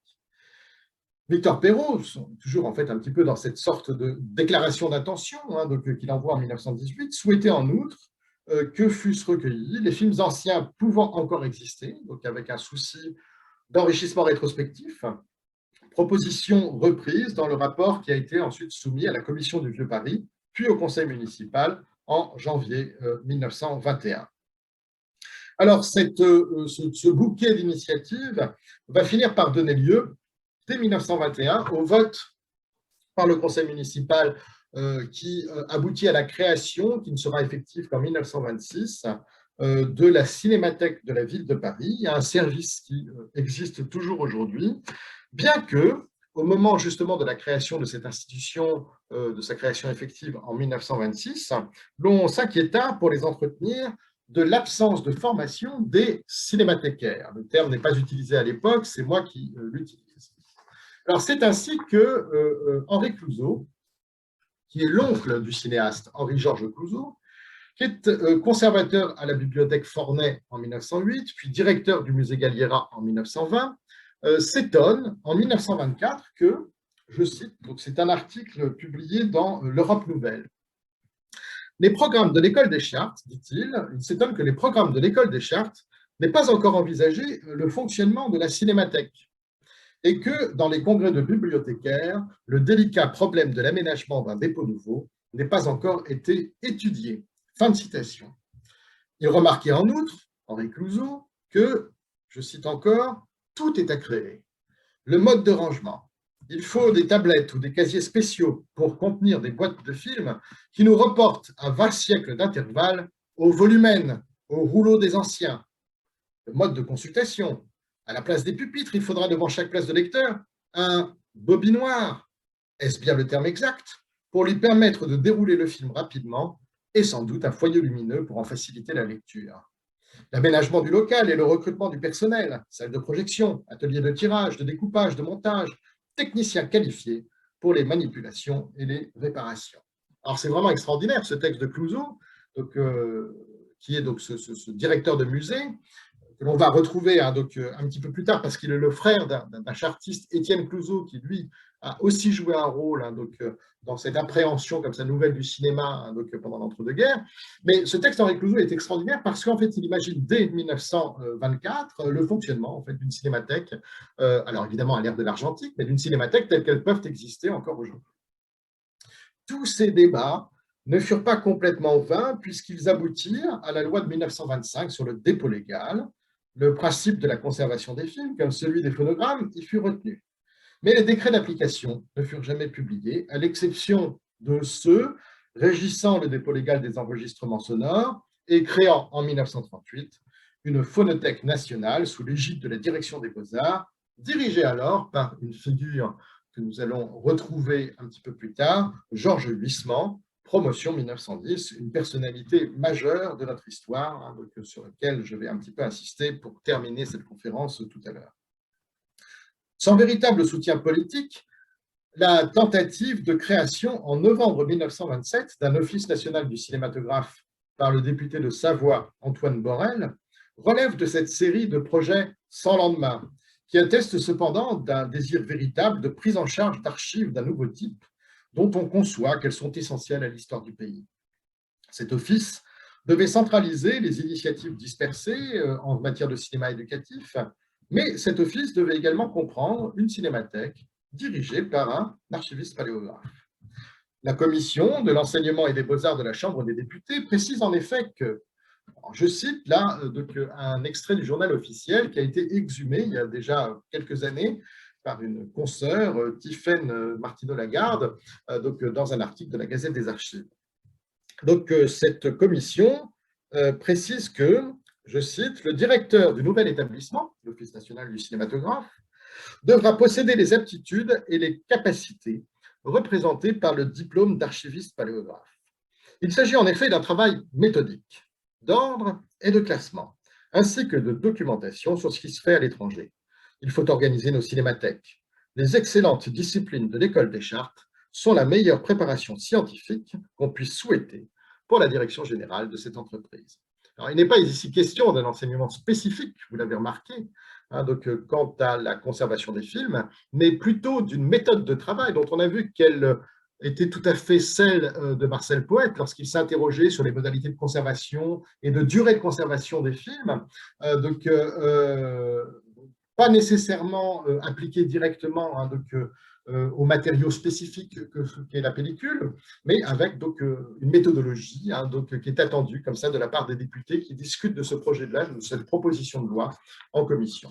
Victor Perrault, toujours en fait un petit peu dans cette sorte de déclaration d'intention qu'il envoie en 1918, souhaitait en outre que fussent recueillis les films anciens pouvant encore exister, donc avec un souci d'enrichissement rétrospectif, proposition reprise dans le rapport qui a été ensuite soumis à la Commission du Vieux-Paris, puis au Conseil municipal en janvier 1921. Alors, ce bouquet d'initiatives va finir par donner lieu dès 1921, au vote par le conseil municipal qui aboutit à la création, qui ne sera effective qu'en 1926, de la Cinémathèque de la ville de Paris. Il y a un service qui existe toujours aujourd'hui, bien que, au moment justement de la création de cette institution, de sa création effective en 1926, l'on s'inquiéta pour les entretenir de l'absence de formation des cinémathécaires. Le terme n'est pas utilisé à l'époque, c'est moi qui l'utilise. Alors, c'est ainsi que Henri Clouzot, qui est l'oncle du cinéaste Henri-Georges Clouzot, qui est conservateur à la bibliothèque Forney en 1908, puis directeur du musée Galliera en 1920, s'étonne en 1924 que, je cite, donc c'est un article publié dans l'Europe Nouvelle, les programmes de l'école des Chartes, dit-il, il s'étonne que les programmes de l'école des Chartes n'aient pas encore envisagé le fonctionnement de la cinémathèque et que dans les congrès de bibliothécaires, le délicat problème de l'aménagement d'un dépôt nouveau n'ait pas encore été étudié. Fin de citation. Il remarquait en outre, Henri Clouzot, que, je cite encore, tout est à créer. Le mode de rangement. Il faut des tablettes ou des casiers spéciaux pour contenir des boîtes de films qui nous reportent à 20 siècles d'intervalle au volumen, au rouleau des anciens. Le mode de consultation. À la place des pupitres, il faudra devant chaque place de lecteur un bobinoir, est-ce bien le terme exact, pour lui permettre de dérouler le film rapidement et sans doute un foyer lumineux pour en faciliter la lecture. L'aménagement du local et le recrutement du personnel, salle de projection, atelier de tirage, de découpage, de montage, techniciens qualifiés pour les manipulations et les réparations. Alors c'est vraiment extraordinaire ce texte de Clouzot, donc, qui est donc ce directeur de musée, que l'on va retrouver un petit peu plus tard parce qu'il est le frère d'un chartiste, Étienne Clouzot, qui lui a aussi joué un rôle dans cette appréhension comme ça nouvelle du cinéma pendant l'entre-deux-guerres. Mais ce texte Henri Clouzot est extraordinaire parce qu'en fait, il imagine dès 1924 le fonctionnement en fait, d'une cinémathèque, alors évidemment à l'ère de l'argentique, mais d'une cinémathèque telle qu'elles peuvent exister encore aujourd'hui. Tous ces débats ne furent pas complètement vains puisqu'ils aboutirent à la loi de 1925 sur le dépôt légal. Le principe de la conservation des films, comme celui des phonogrammes, y fut retenu. Mais les décrets d'application ne furent jamais publiés, à l'exception de ceux régissant le dépôt légal des enregistrements sonores et créant en 1938 une phonothèque nationale sous l'égide de la direction des Beaux-Arts, dirigée alors par une figure que nous allons retrouver un petit peu plus tard, Georges Huysmans, promotion 1910, une personnalité majeure de notre histoire, sur laquelle je vais un petit peu insister pour terminer cette conférence tout à l'heure. Sans véritable soutien politique, la tentative de création en novembre 1927 d'un office national du cinématographe par le député de Savoie, Antoine Borel, relève de cette série de projets sans lendemain, qui attestent cependant d'un désir véritable de prise en charge d'archives d'un nouveau type, dont on conçoit qu'elles sont essentielles à l'histoire du pays. Cet office devait centraliser les initiatives dispersées en matière de cinéma éducatif, mais cet office devait également comprendre une cinémathèque dirigée par un archiviste paléographe. La commission de l'enseignement et des beaux-arts de la Chambre des députés précise en effet que, je cite là un extrait du journal officiel qui a été exhumé il y a déjà quelques années par une consoeur, Tiphaine Martineau-Lagarde, dans un article de la Gazette des Archives. Donc, cette commission précise que, je cite, le directeur du nouvel établissement, l'Office national du cinématographe, devra posséder les aptitudes et les capacités représentées par le diplôme d'archiviste paléographe. Il s'agit en effet d'un travail méthodique, d'ordre et de classement, ainsi que de documentation sur ce qui se fait à l'étranger. Il faut organiser nos cinémathèques. Les excellentes disciplines de l'école des Chartes sont la meilleure préparation scientifique qu'on puisse souhaiter pour la direction générale de cette entreprise. Alors, il n'est pas ici question d'un enseignement spécifique, vous l'avez remarqué, quant à la conservation des films, mais plutôt d'une méthode de travail dont on a vu qu'elle était tout à fait celle de Marcel Poët lorsqu'il s'interrogeait sur les modalités de conservation et de durée de conservation des films. Pas nécessairement appliqué directement aux matériaux spécifiques qu'est la pellicule, mais avec une méthodologie qui est attendue comme ça de la part des députés qui discutent de ce projet-là, de cette proposition de loi en commission.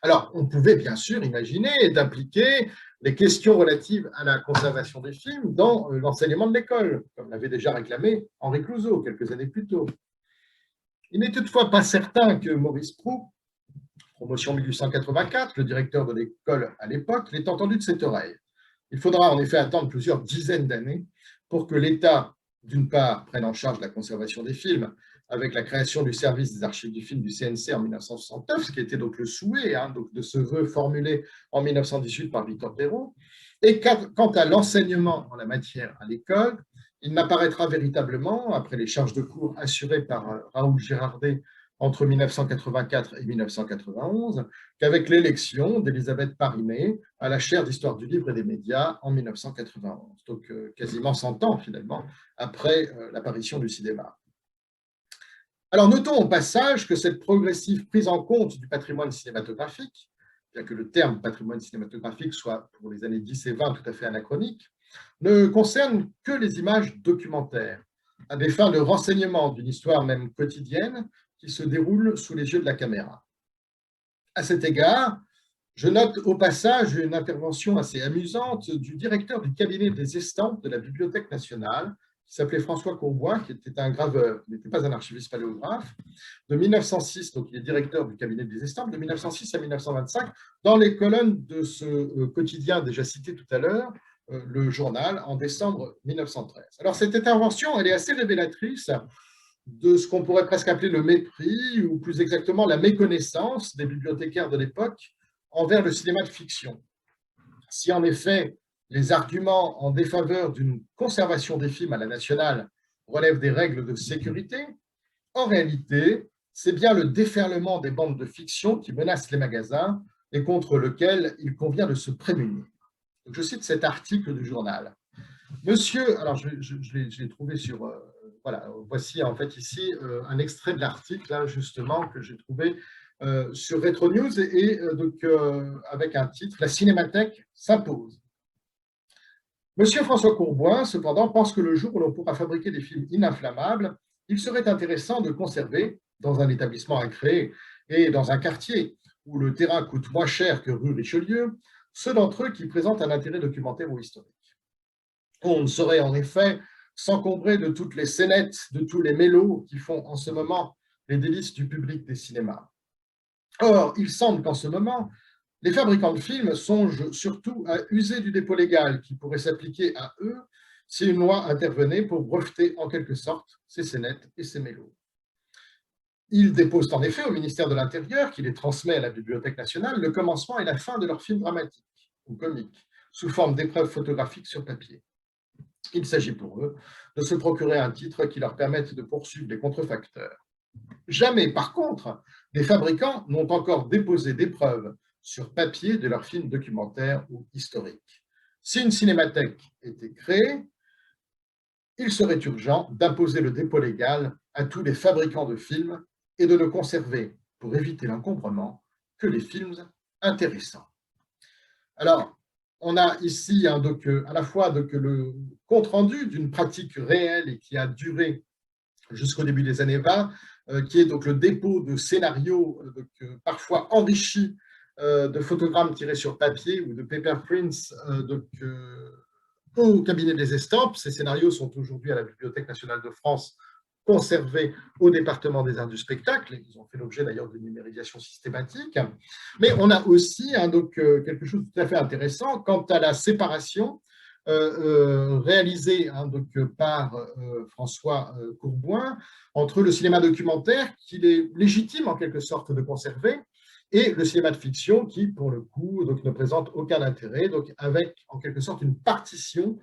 Alors, on pouvait bien sûr imaginer d'impliquer les questions relatives à la conservation des films dans l'enseignement de l'école, comme l'avait déjà réclamé Henri Clouzot quelques années plus tôt. Il n'est toutefois pas certain que Maurice Proulx, promotion 1884, le directeur de l'école à l'époque, l'ait entendu de cette oreille. Il faudra en effet attendre plusieurs dizaines d'années pour que l'État, d'une part, prenne en charge la conservation des films, avec la création du service des archives du film du CNC en 1969, ce qui était donc le souhait donc de ce vœu formulé en 1918 par Victor Perrault. Et quant à l'enseignement en la matière à l'école, il n'apparaîtra véritablement, après les charges de cours assurées par Raoul Girardet entre 1984 et 1991, qu'avec l'élection d'Elisabeth Parimé à la chaire d'histoire du livre et des médias en 1991, donc quasiment 100 ans finalement après l'apparition du cinéma. Alors notons au passage que cette progressive prise en compte du patrimoine cinématographique, bien que le terme patrimoine cinématographique soit pour les années 10 et 20 tout à fait anachronique, ne concerne que les images documentaires, à des fins de renseignement d'une histoire même quotidienne qui se déroule sous les yeux de la caméra. À cet égard, je note au passage une intervention assez amusante du directeur du cabinet des estampes de la Bibliothèque nationale, qui s'appelait François Courbois, qui était un graveur, qui n'était pas un archiviste paléographe, de 1906, donc il est directeur du cabinet des estampes, de 1906 à 1925, dans les colonnes de ce quotidien déjà cité tout à l'heure, le journal, en décembre 1913. Alors cette intervention, elle est assez révélatrice de ce qu'on pourrait presque appeler le mépris, ou plus exactement la méconnaissance des bibliothécaires de l'époque envers le cinéma de fiction. Si en effet, les arguments en défaveur d'une conservation des films à la nationale relèvent des règles de sécurité, en réalité, c'est bien le déferlement des bandes de fiction qui menacent les magasins et contre lequel il convient de se prémunir. Donc, je cite cet article du journal. Monsieur, alors je l'ai trouvé sur, voilà, voici en fait ici un extrait de l'article hein, justement que j'ai trouvé sur Retro News et donc avec un titre « La cinémathèque s'impose ». Monsieur François Courbois, cependant, pense que le jour où l'on pourra fabriquer des films ininflammables, il serait intéressant de conserver, dans un établissement à créer et dans un quartier où le terrain coûte moins cher que rue Richelieu, ceux d'entre eux qui présentent un intérêt documentaire ou historique. On ne saurait en effet s'encombrer de toutes les scénettes, de tous les mélos qui font en ce moment les délices du public des cinémas. Or, il semble qu'en ce moment, les fabricants de films songent surtout à user du dépôt légal qui pourrait s'appliquer à eux si une loi intervenait pour breveter en quelque sorte ces scénettes et ces mélos. Ils déposent en effet au ministère de l'Intérieur, qui les transmet à la Bibliothèque nationale, le commencement et la fin de leurs films dramatiques ou comiques, sous forme d'épreuves photographiques sur papier. Il s'agit pour eux de se procurer un titre qui leur permette de poursuivre les contrefacteurs. Jamais, par contre, les fabricants n'ont encore déposé d'épreuves sur papier de leurs films documentaires ou historiques. Si une cinémathèque était créée, il serait urgent d'imposer le dépôt légal à tous les fabricants de films et de ne conserver, pour éviter l'encombrement, que les films intéressants. Alors, on a ici à la fois le compte-rendu d'une pratique réelle et qui a duré jusqu'au début des années 20, qui est donc le dépôt de scénarios parfois enrichis de photogrammes tirés sur papier ou de paper prints au cabinet des estampes. Ces scénarios sont aujourd'hui à la Bibliothèque nationale de France, conservés au département des arts du spectacle. Ils ont fait l'objet d'ailleurs de numérisation systématique. Mais on a aussi quelque chose de tout à fait intéressant quant à la séparation réalisée par François Courbois entre le cinéma documentaire, qu'il est légitime en quelque sorte de conserver, et le cinéma de fiction qui, pour le coup, ne présente aucun intérêt, avec en quelque sorte une partition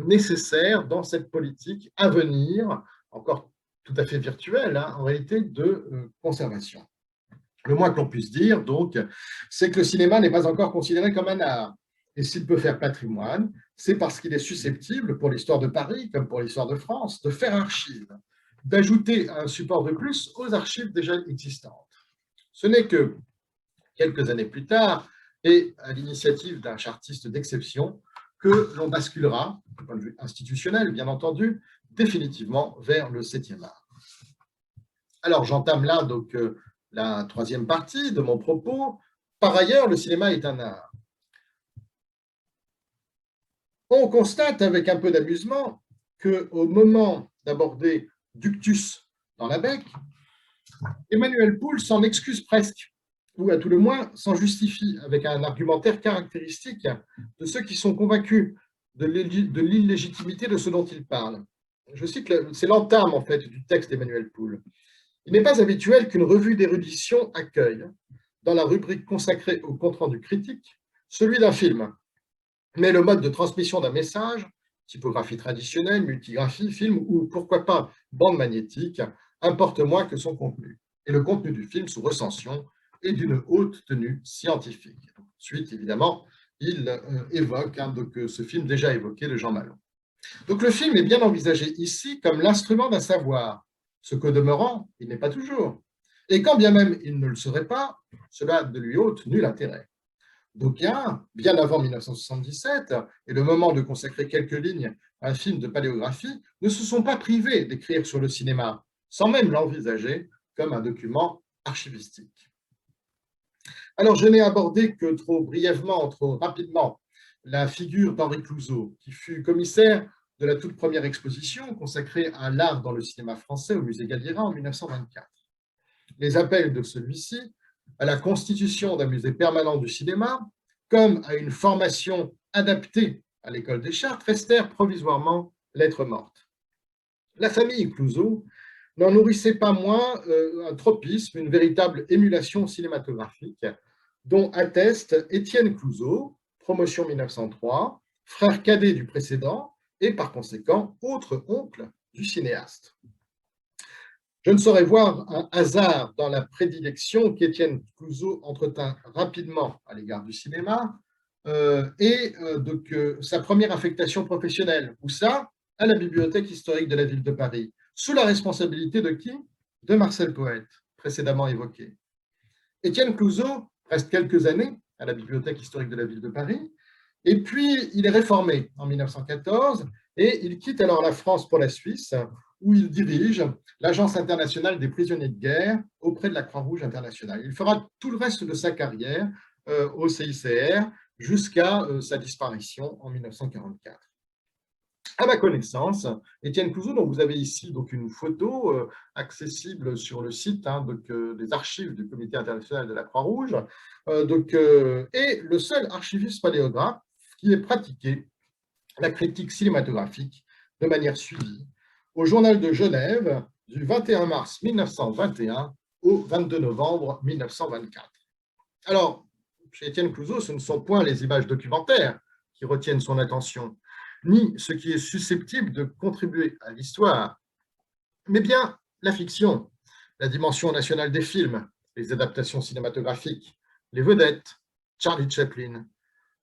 nécessaire dans cette politique à venir, encore tout à fait virtuelle, hein, en réalité, de conservation. Le moins que l'on puisse dire, donc, c'est que le cinéma n'est pas encore considéré comme un art. Et s'il peut faire patrimoine, c'est parce qu'il est susceptible, pour l'histoire de Paris comme pour l'histoire de France, de faire archive, d'ajouter un support de plus aux archives déjà existantes. Ce n'est que quelques années plus tard, et à l'initiative d'un chartiste d'exception, que l'on basculera, du point de vue institutionnel, bien entendu, définitivement vers le 7e art. Alors, j'entame là la troisième partie de mon propos. Par ailleurs, le cinéma est un art. On constate avec un peu d'amusement qu'au moment d'aborder Ductus dans la Bec, Emmanuel Poul s'en excuse presque, ou à tout le moins s'en justifie avec un argumentaire caractéristique de ceux qui sont convaincus de l'illégitimité de ce dont il parle. Je cite, c'est l'entame en fait du texte d'Emmanuel Poul. Il n'est pas habituel qu'une revue d'érudition accueille, dans la rubrique consacrée au compte-rendu critique, celui d'un film. Mais le mode de transmission d'un message, typographie traditionnelle, multigraphie, film ou pourquoi pas bande magnétique, importe moins que son contenu. Et le contenu du film sous recension est d'une haute tenue scientifique. Ensuite, évidemment, il évoque ce film déjà évoqué de Jean Malon. Donc le film est bien envisagé ici comme l'instrument d'un savoir, ce qu'au demeurant, il n'est pas toujours. Et quand bien même il ne le serait pas, cela ne lui ôte nul intérêt. D'aucuns, bien avant 1977, et le moment de consacrer quelques lignes à un film de paléographie, ne se sont pas privés d'écrire sur le cinéma, sans même l'envisager comme un document archivistique. Alors, je n'ai abordé que trop brièvement, trop rapidement, la figure d'Henri Clouzot, qui fut commissaire de la toute première exposition consacrée à l'art dans le cinéma français au musée Galliera en 1924. Les appels de celui-ci à la constitution d'un musée permanent du cinéma, comme à une formation adaptée à l'école des Chartes, restèrent provisoirement lettres mortes. La famille Clouzot n'en nourrissait pas moins un tropisme, une véritable émulation cinématographique, dont atteste Étienne Clouzot, promotion 1903, frère cadet du précédent et par conséquent autre oncle du cinéaste. Je ne saurais voir un hasard dans la prédilection qu'Étienne Clouzot entretint rapidement à l'égard du cinéma sa première affectation professionnelle. Où ça? À la Bibliothèque historique de la ville de Paris. Sous la responsabilité de qui? De Marcel Poët, précédemment évoqué. Étienne Clouzot reste quelques années à la Bibliothèque historique de la ville de Paris, et puis il est réformé en 1914, et il quitte alors la France pour la Suisse, où il dirige l'Agence internationale des prisonniers de guerre auprès de la Croix-Rouge internationale. Il fera tout le reste de sa carrière au CICR jusqu'à sa disparition en 1944. À ma connaissance, Étienne Clouzot, dont vous avez ici donc une photo accessible sur le site des archives du Comité international de la Croix-Rouge, est le seul archiviste paléographe qui ait pratiqué la critique cinématographique de manière suivie au Journal de Genève du 21 mars 1921 au 22 novembre 1924. Alors, chez Étienne Clouzot, ce ne sont point les images documentaires qui retiennent son attention, ni ce qui est susceptible de contribuer à l'histoire, mais bien la fiction, la dimension nationale des films, les adaptations cinématographiques, les vedettes, Charlie Chaplin,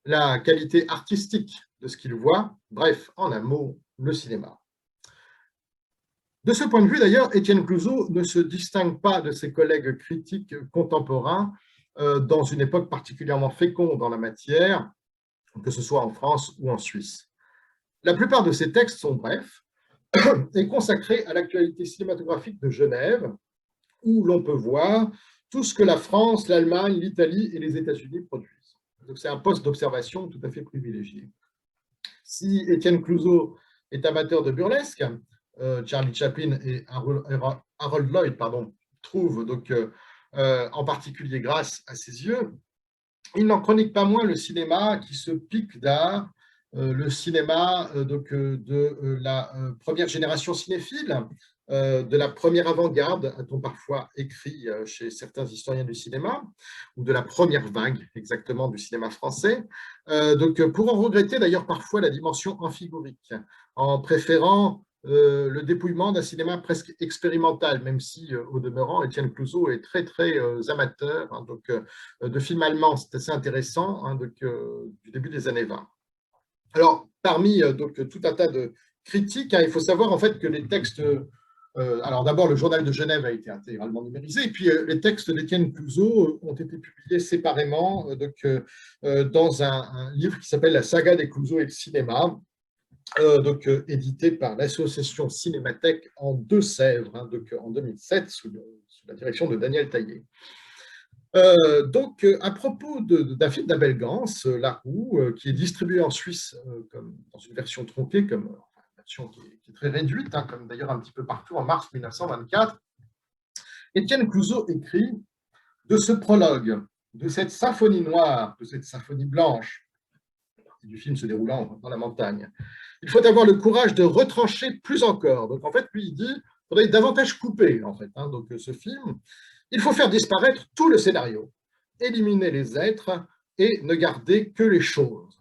la qualité artistique de ce qu'il voit, bref, en un mot, le cinéma. De ce point de vue, d'ailleurs, Étienne Clouzot ne se distingue pas de ses collègues critiques contemporains dans une époque particulièrement féconde en la matière, que ce soit en France ou en Suisse. La plupart de ses textes sont brefs et consacrés à l'actualité cinématographique de Genève, où l'on peut voir tout ce que la France, l'Allemagne, l'Italie et les États-Unis produisent. Donc c'est un poste d'observation tout à fait privilégié. Si Étienne Clouzot est amateur de burlesque, Charlie Chaplin et Harold Lloyd trouvent en particulier grâce à ses yeux, il n'en chronique pas moins le cinéma qui se pique d'art, le cinéma de la première génération cinéphile, de la première avant-garde, a-t-on parfois écrit chez certains historiens du cinéma, ou de la première vague exactement du cinéma français, pour en regretter d'ailleurs parfois la dimension amphigorique, en préférant le dépouillement d'un cinéma presque expérimental, même si, au demeurant, Étienne Clouzot est très, très amateur de films allemands. C'est assez intéressant du début des années 20. Alors, parmi tout un tas de critiques, il faut savoir en fait que les textes... alors d'abord, le Journal de Genève a été intégralement numérisé, et puis les textes d'Étienne Clouzot ont été publiés séparément dans un livre qui s'appelle « La saga des Clouzot et le cinéma », édité par l'association Cinémathèque en Deux-Sèvres, en 2007, sous la direction de Daniel Taillé. À propos d'un film d'Abel Gans, La Roue, qui est distribué en Suisse dans une version tronquée, une version qui est très réduite, comme d'ailleurs un petit peu partout en mars 1924, Étienne Clouzot écrit de ce prologue, de cette symphonie noire, de cette symphonie blanche, du film se déroulant dans la montagne. Il faut avoir le courage de retrancher plus encore. Donc en fait, lui, il dit qu'il faudrait davantage couper en fait, donc ce film. Il faut faire disparaître tout le scénario, éliminer les êtres et ne garder que les choses.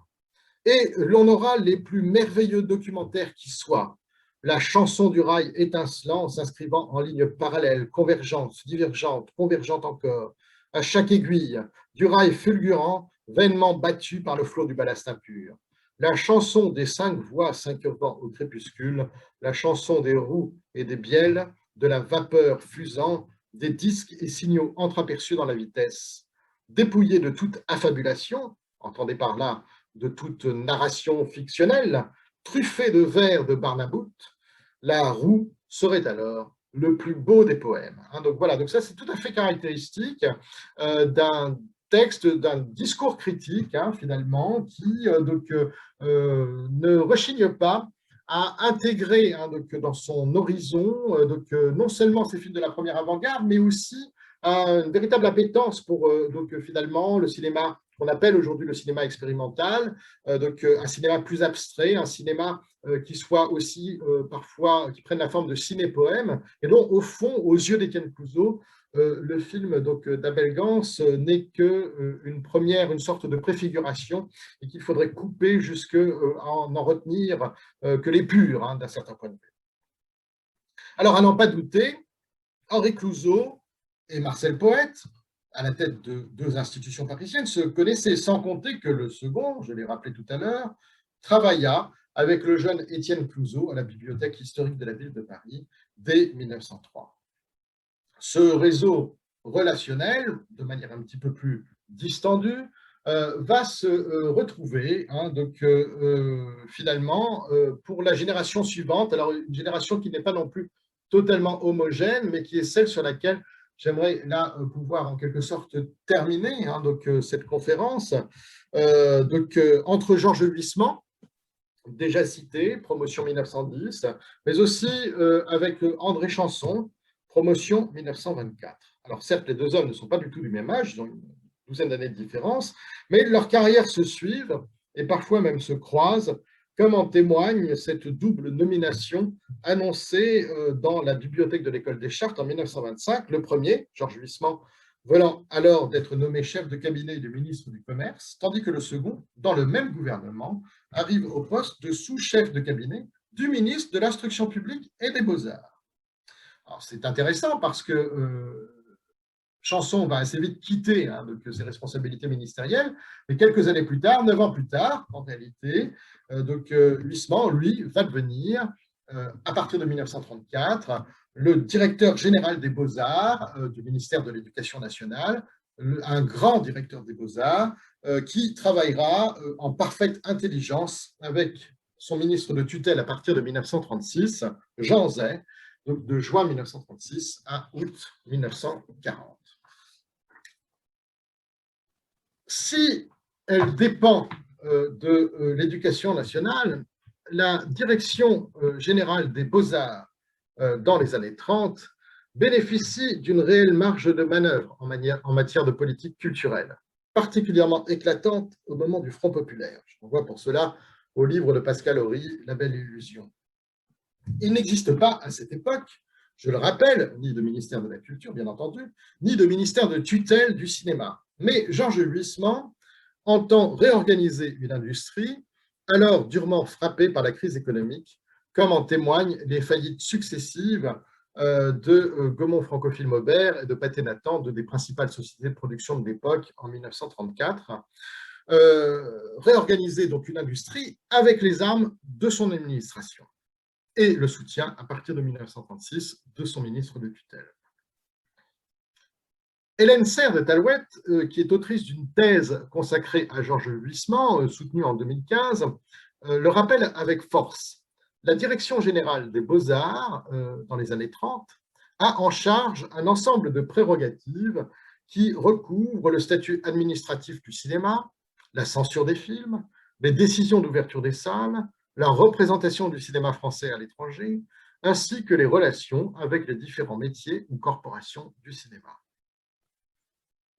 Et l'on aura les plus merveilleux documentaires qui soient. La chanson du rail étincelant, s'inscrivant en ligne parallèle, convergente, divergente, convergente encore, à chaque aiguille, du rail fulgurant, vainement battu par le flot du ballast impur. La chanson des 5 voix s'incurvant au crépuscule, la chanson des roues et des bielles, de la vapeur fusant, des disques et signaux entreaperçus dans la vitesse. Dépouillé de toute affabulation, entendez par là de toute narration fictionnelle, truffé de vers de Barnabout, la roue serait alors le plus beau des poèmes. Donc voilà, donc ça c'est tout à fait caractéristique d'un texte, d'un discours critique finalement, qui ne rechigne pas à intégrer donc, dans son horizon non seulement ces films de la première avant-garde, mais aussi une véritable appétence pour donc, finalement le cinéma qu'on appelle aujourd'hui le cinéma expérimental, donc un cinéma plus abstrait, un cinéma qui soit aussi parfois, qui prenne la forme de ciné-poème, et donc au fond, aux yeux d'Étienne Clouzot, le film d'Abel Gans n'est une sorte de préfiguration, et qu'il faudrait couper jusqu'à n'en retenir que les purs, d'un certain point de vue. Alors, à n'en pas douter, Henri Clouzot et Marcel Poët, à la tête de 2 institutions parisiennes, se connaissaient, sans compter que le second, je l'ai rappelé tout à l'heure, travailla avec le jeune Étienne Clouzot à la Bibliothèque historique de la ville de Paris dès 1903. Ce réseau relationnel, de manière un petit peu plus distendue, va se retrouver finalement pour la génération suivante, alors une génération qui n'est pas non plus totalement homogène, mais qui est celle sur laquelle j'aimerais là pouvoir en quelque sorte terminer cette conférence. Entre Georges Huysmans, déjà cité, promotion 1910, mais aussi avec André Chanson, promotion 1924. Alors certes, les 2 hommes ne sont pas du tout du même âge, ils ont une douzaine d'années de différence, mais leurs carrières se suivent et parfois même se croisent, comme en témoigne cette double nomination annoncée dans la bibliothèque de l'École des Chartes en 1925. Le premier, Georges Huysmans, venant alors d'être nommé chef de cabinet du ministre du Commerce, tandis que le second, dans le même gouvernement, arrive au poste de sous-chef de cabinet du ministre de l'Instruction publique et des Beaux-Arts. Alors, c'est intéressant parce que Chanson va assez vite quitter ses responsabilités ministérielles, mais quelques années plus tard, 9 ans plus tard, en réalité, Huysmans, lui, va devenir, à partir de 1934, le directeur général des Beaux-Arts du ministère de l'Éducation nationale, un grand directeur des Beaux-Arts, qui travaillera en parfaite intelligence avec son ministre de tutelle à partir de 1936, Jean Zay, donc de juin 1936 à août 1940. Si elle dépend de l'Éducation nationale, la direction générale des Beaux-Arts dans les années 30 bénéficie d'une réelle marge de manœuvre en matière de politique culturelle, particulièrement éclatante au moment du Front populaire. Je renvoie pour cela au livre de Pascal Horry, La Belle Illusion. Il n'existe pas à cette époque, je le rappelle, ni de ministère de la Culture, bien entendu, ni de ministère de tutelle du cinéma. Mais Georges Huysmans entend réorganiser une industrie alors durement frappée par la crise économique, comme en témoignent les faillites successives de Gaumont Francophile Aubert et de Pathé Nathan, deux des principales sociétés de production de l'époque en 1934. Réorganiser donc une industrie avec les armes de son administration et le soutien, à partir de 1936, de son ministre de tutelle. Hélène Serre de Talouette, qui est autrice d'une thèse consacrée à Georges Huysmans, soutenue en 2015, le rappelle avec force. La Direction générale des Beaux-Arts, dans les années 30, a en charge un ensemble de prérogatives qui recouvrent le statut administratif du cinéma, la censure des films, les décisions d'ouverture des salles, la représentation du cinéma français à l'étranger, ainsi que les relations avec les différents métiers ou corporations du cinéma.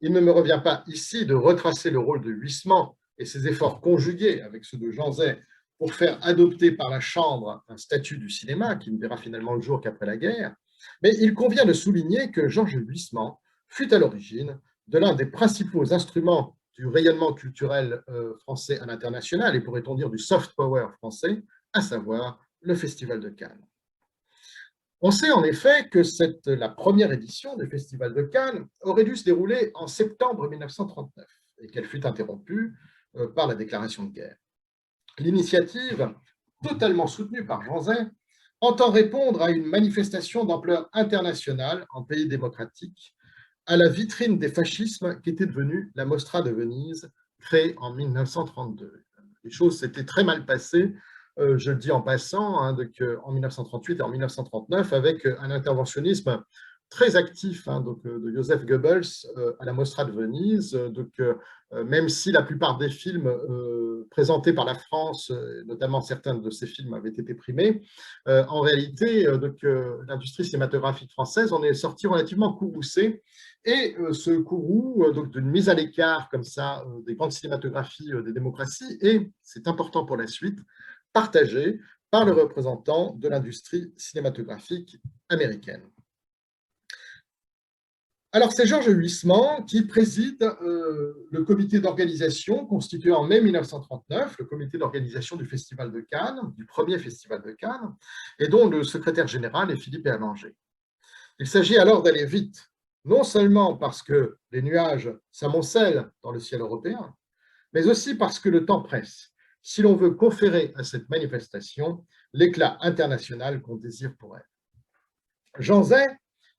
Il ne me revient pas ici de retracer le rôle de Huysmans et ses efforts conjugués avec ceux de Jean Zay pour faire adopter par la Chambre un statut du cinéma qui ne verra finalement le jour qu'après la guerre, mais il convient de souligner que Georges Huysmans fut à l'origine de l'un des principaux instruments du rayonnement culturel français à l'international et pourrait-on dire du soft power français, à savoir le Festival de Cannes. On sait en effet que la première édition du Festival de Cannes aurait dû se dérouler en septembre 1939 et qu'elle fut interrompue par la déclaration de guerre. L'initiative, totalement soutenue par Jean Zay, entend répondre à une manifestation d'ampleur internationale en pays démocratique, à la vitrine des fascismes qui était devenue la Mostra de Venise, créée en 1932. Les choses s'étaient très mal passées, je le dis en passant, en 1938 et en 1939, avec un interventionnisme très actif de Joseph Goebbels à la Mostra de Venise. Même si la plupart des films présentés par la France, notamment certains de ces films avaient été primés, en réalité, l'industrie cinématographique française en est sortie relativement courroucée. Et ce courroux d'une mise à l'écart comme ça des grandes cinématographies des démocraties, et c'est important pour la suite, partagé par le représentant de l'industrie cinématographique américaine. Alors, c'est Georges Huysmans qui préside le comité d'organisation constitué en mai 1939, le comité d'organisation du Festival de Cannes, du premier Festival de Cannes, et dont le secrétaire général est Philippe Erlanger. Il s'agit alors d'aller vite, non seulement parce que les nuages s'amoncellent dans le ciel européen, mais aussi parce que le temps presse, si l'on veut conférer à cette manifestation l'éclat international qu'on désire pour elle. Jean Zay,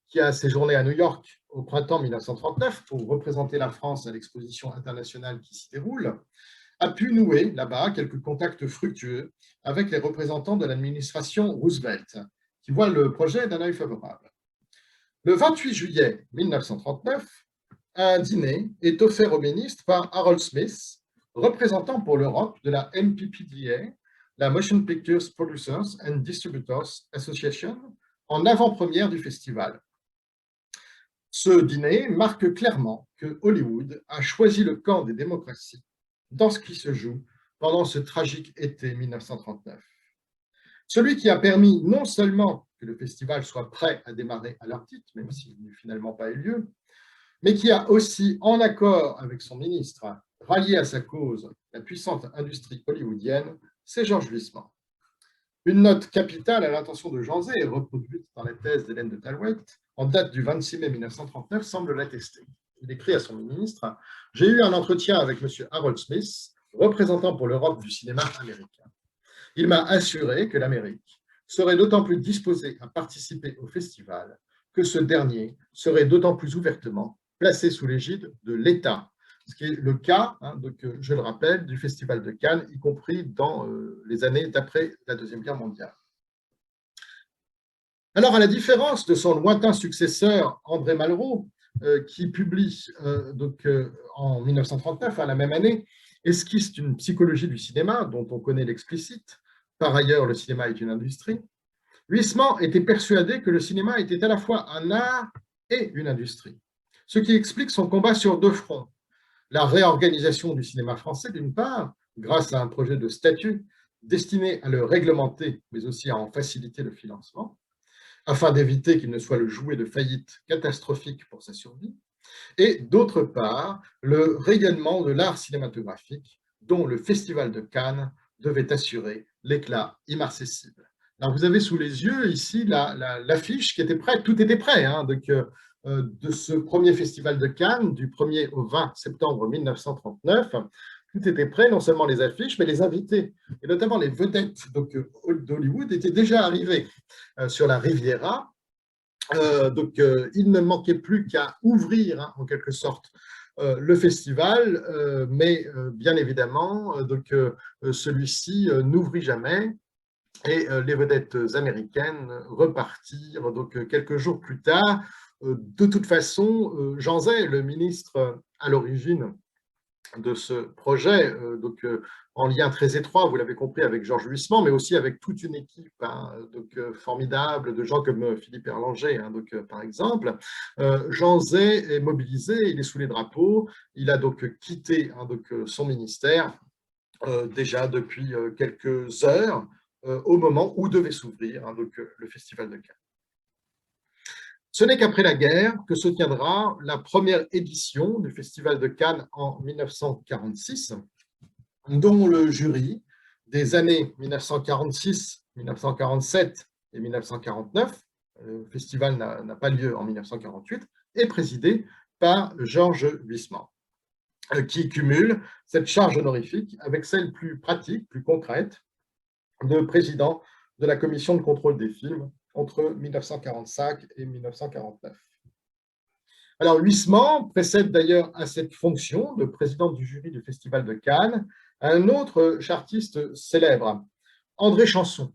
qui a séjourné à New York au printemps 1939 pour représenter la France à l'exposition internationale qui s'y déroule, a pu nouer là-bas quelques contacts fructueux avec les représentants de l'administration Roosevelt, qui voient le projet d'un œil favorable. Le 28 juillet 1939, un dîner est offert au ministre par Harold Smith, représentant pour l'Europe de la MPPDA, la Motion Pictures Producers and Distributors Association, en avant-première du festival. Ce dîner marque clairement que Hollywood a choisi le camp des démocraties dans ce qui se joue pendant ce tragique été 1939. Celui qui a permis non seulement que le festival soit prêt à démarrer à l'heure dite, même s'il n'a finalement pas eu lieu, mais qui a aussi, en accord avec son ministre, rallié à sa cause la puissante industrie hollywoodienne, c'est Georges Huysmans. Une note capitale à l'intention de Jean Zay, reproduite dans la thèse d'Hélène de Talweit, en date du 26 mai 1939, semble l'attester. Il écrit à son ministre « J'ai eu un entretien avec M. Harold Smith, représentant pour l'Europe du cinéma américain. Il m'a assuré que l'Amérique serait d'autant plus disposée à participer au festival que ce dernier serait d'autant plus ouvertement placé sous l'égide de l'État. » Ce qui est le cas, je le rappelle, du Festival de Cannes, y compris dans les années d'après la Deuxième Guerre mondiale. Alors, à la différence de son lointain successeur, André Malraux, qui publie en 1939, la même année, Esquisse d'une psychologie du cinéma, dont on connaît l'explicite, par ailleurs, le cinéma est une industrie, Huysmans était persuadé que le cinéma était à la fois un art et une industrie, ce qui explique son combat sur deux fronts. La réorganisation du cinéma français, d'une part, grâce à un projet de statut destiné à le réglementer, mais aussi à en faciliter le financement, afin d'éviter qu'il ne soit le jouet de faillite catastrophique pour sa survie, et d'autre part, le rayonnement de l'art cinématographique dont le Festival de Cannes devait assurer l'éclat immarcessible. Alors, vous avez sous les yeux ici l'affiche qui était prête, tout était prêt, de ce premier Festival de Cannes, du 1er au 20 septembre 1939. Tout était prêt, non seulement les affiches, mais les invités, et notamment les vedettes d'Hollywood étaient déjà arrivés sur la Riviera. Il ne manquait plus qu'à ouvrir, en quelque sorte, le festival, mais bien évidemment, celui-ci n'ouvrit jamais, et les vedettes américaines repartirent quelques jours plus tard. De toute façon, Jean Zay, le ministre à l'origine de ce projet, en lien très étroit, vous l'avez compris, avec Georges Huysmans, mais aussi avec toute une équipe formidable de gens comme Philippe Erlanger, par exemple. Jean Zay est mobilisé, il est sous les drapeaux, il a donc quitté son ministère déjà depuis quelques heures, au moment où devait s'ouvrir le Festival de Cannes. Ce n'est qu'après la guerre que se tiendra la première édition du Festival de Cannes en 1946, dont le jury des années 1946, 1947 et 1949, le festival n'a pas lieu en 1948, est présidé par Georges Huysmans, qui cumule cette charge honorifique avec celle plus pratique, plus concrète, de président de la commission de contrôle des films entre 1945 et 1949. Alors, Huysmans précède d'ailleurs à cette fonction de président du jury du Festival de Cannes un autre chartiste célèbre, André Chanson,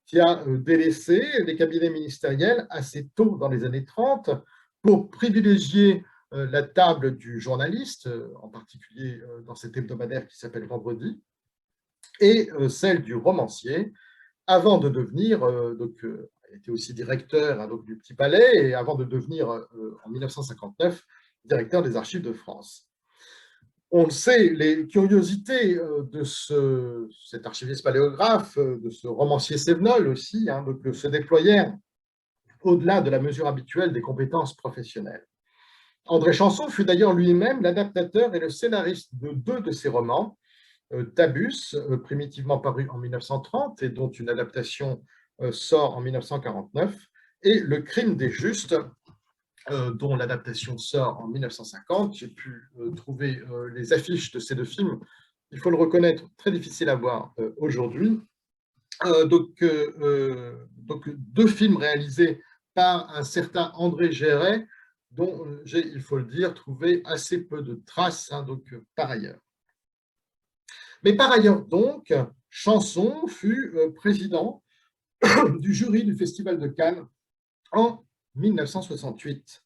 qui a délaissé les cabinets ministériels assez tôt dans les années 30 pour privilégier la table du journaliste, en particulier dans cet hebdomadaire qui s'appelle Vendredi, et celle du romancier, avant de devenir, il était aussi directeur du Petit Palais, et avant de devenir, en 1959, directeur des Archives de France. On le sait, les curiosités de cet archiviste paléographe, de ce romancier Sévenol aussi, se déployèrent au-delà de la mesure habituelle des compétences professionnelles. André Chanson fut d'ailleurs lui-même l'adaptateur et le scénariste de 2 de ses romans, Tabus, primitivement paru en 1930 et dont une adaptation sort en 1949, et Le Crime des Justes, dont l'adaptation sort en 1950. J'ai pu trouver les affiches de ces 2 films, il faut le reconnaître, très difficiles à voir aujourd'hui. Donc, 2 films réalisés par un certain André Géret, dont j'ai, il faut le dire, trouvé assez peu de traces par ailleurs. Mais par ailleurs, donc, Chanson fut président du jury du Festival de Cannes en 1968,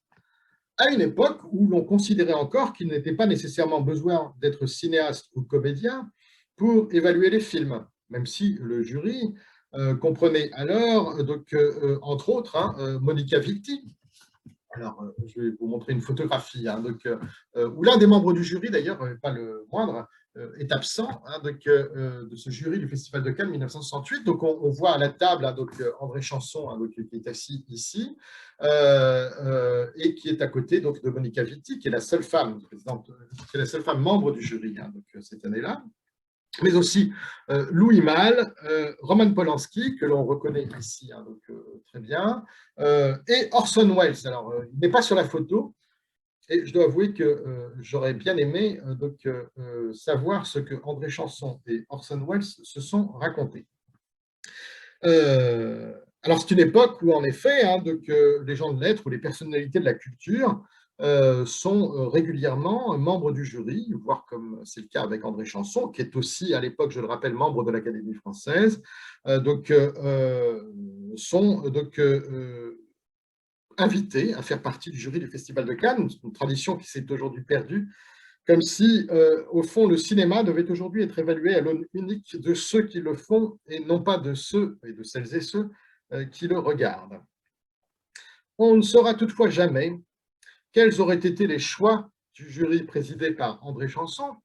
à une époque où l'on considérait encore qu'il n'était pas nécessairement besoin d'être cinéaste ou comédien pour évaluer les films, même si le jury comprenait alors, entre autres, Monica Vitti. Alors, je vais vous montrer une photographie, où l'un des membres du jury, d'ailleurs, pas le moindre, est absent de ce jury du Festival de Cannes 1968. Donc, on voit à la table André Chanson, qui est assis ici, et qui est à côté de Monica Vitti, qui est la seule femme présidente, qui est la seule femme membre du jury cette année-là. Mais aussi Louis Malle, Roman Polanski, que l'on reconnaît ici très bien, et Orson Welles. Alors, il n'est pas sur la photo, et je dois avouer que j'aurais bien aimé savoir ce que André Chanson et Orson Welles se sont racontés. Alors, c'est une époque où, en effet, les gens de lettres ou les personnalités de la culture sont régulièrement membres du jury, voire comme c'est le cas avec André Chanson, qui est aussi, à l'époque, je le rappelle, membre de l'Académie française, sont invités à faire partie du jury du Festival de Cannes, une tradition qui s'est aujourd'hui perdue, comme si, au fond, le cinéma devait aujourd'hui être évalué à l'aune unique de ceux qui le font et non pas de ceux et de celles et ceux qui le regardent. On ne saura toutefois jamais quels auraient été les choix du jury présidé par André Chanson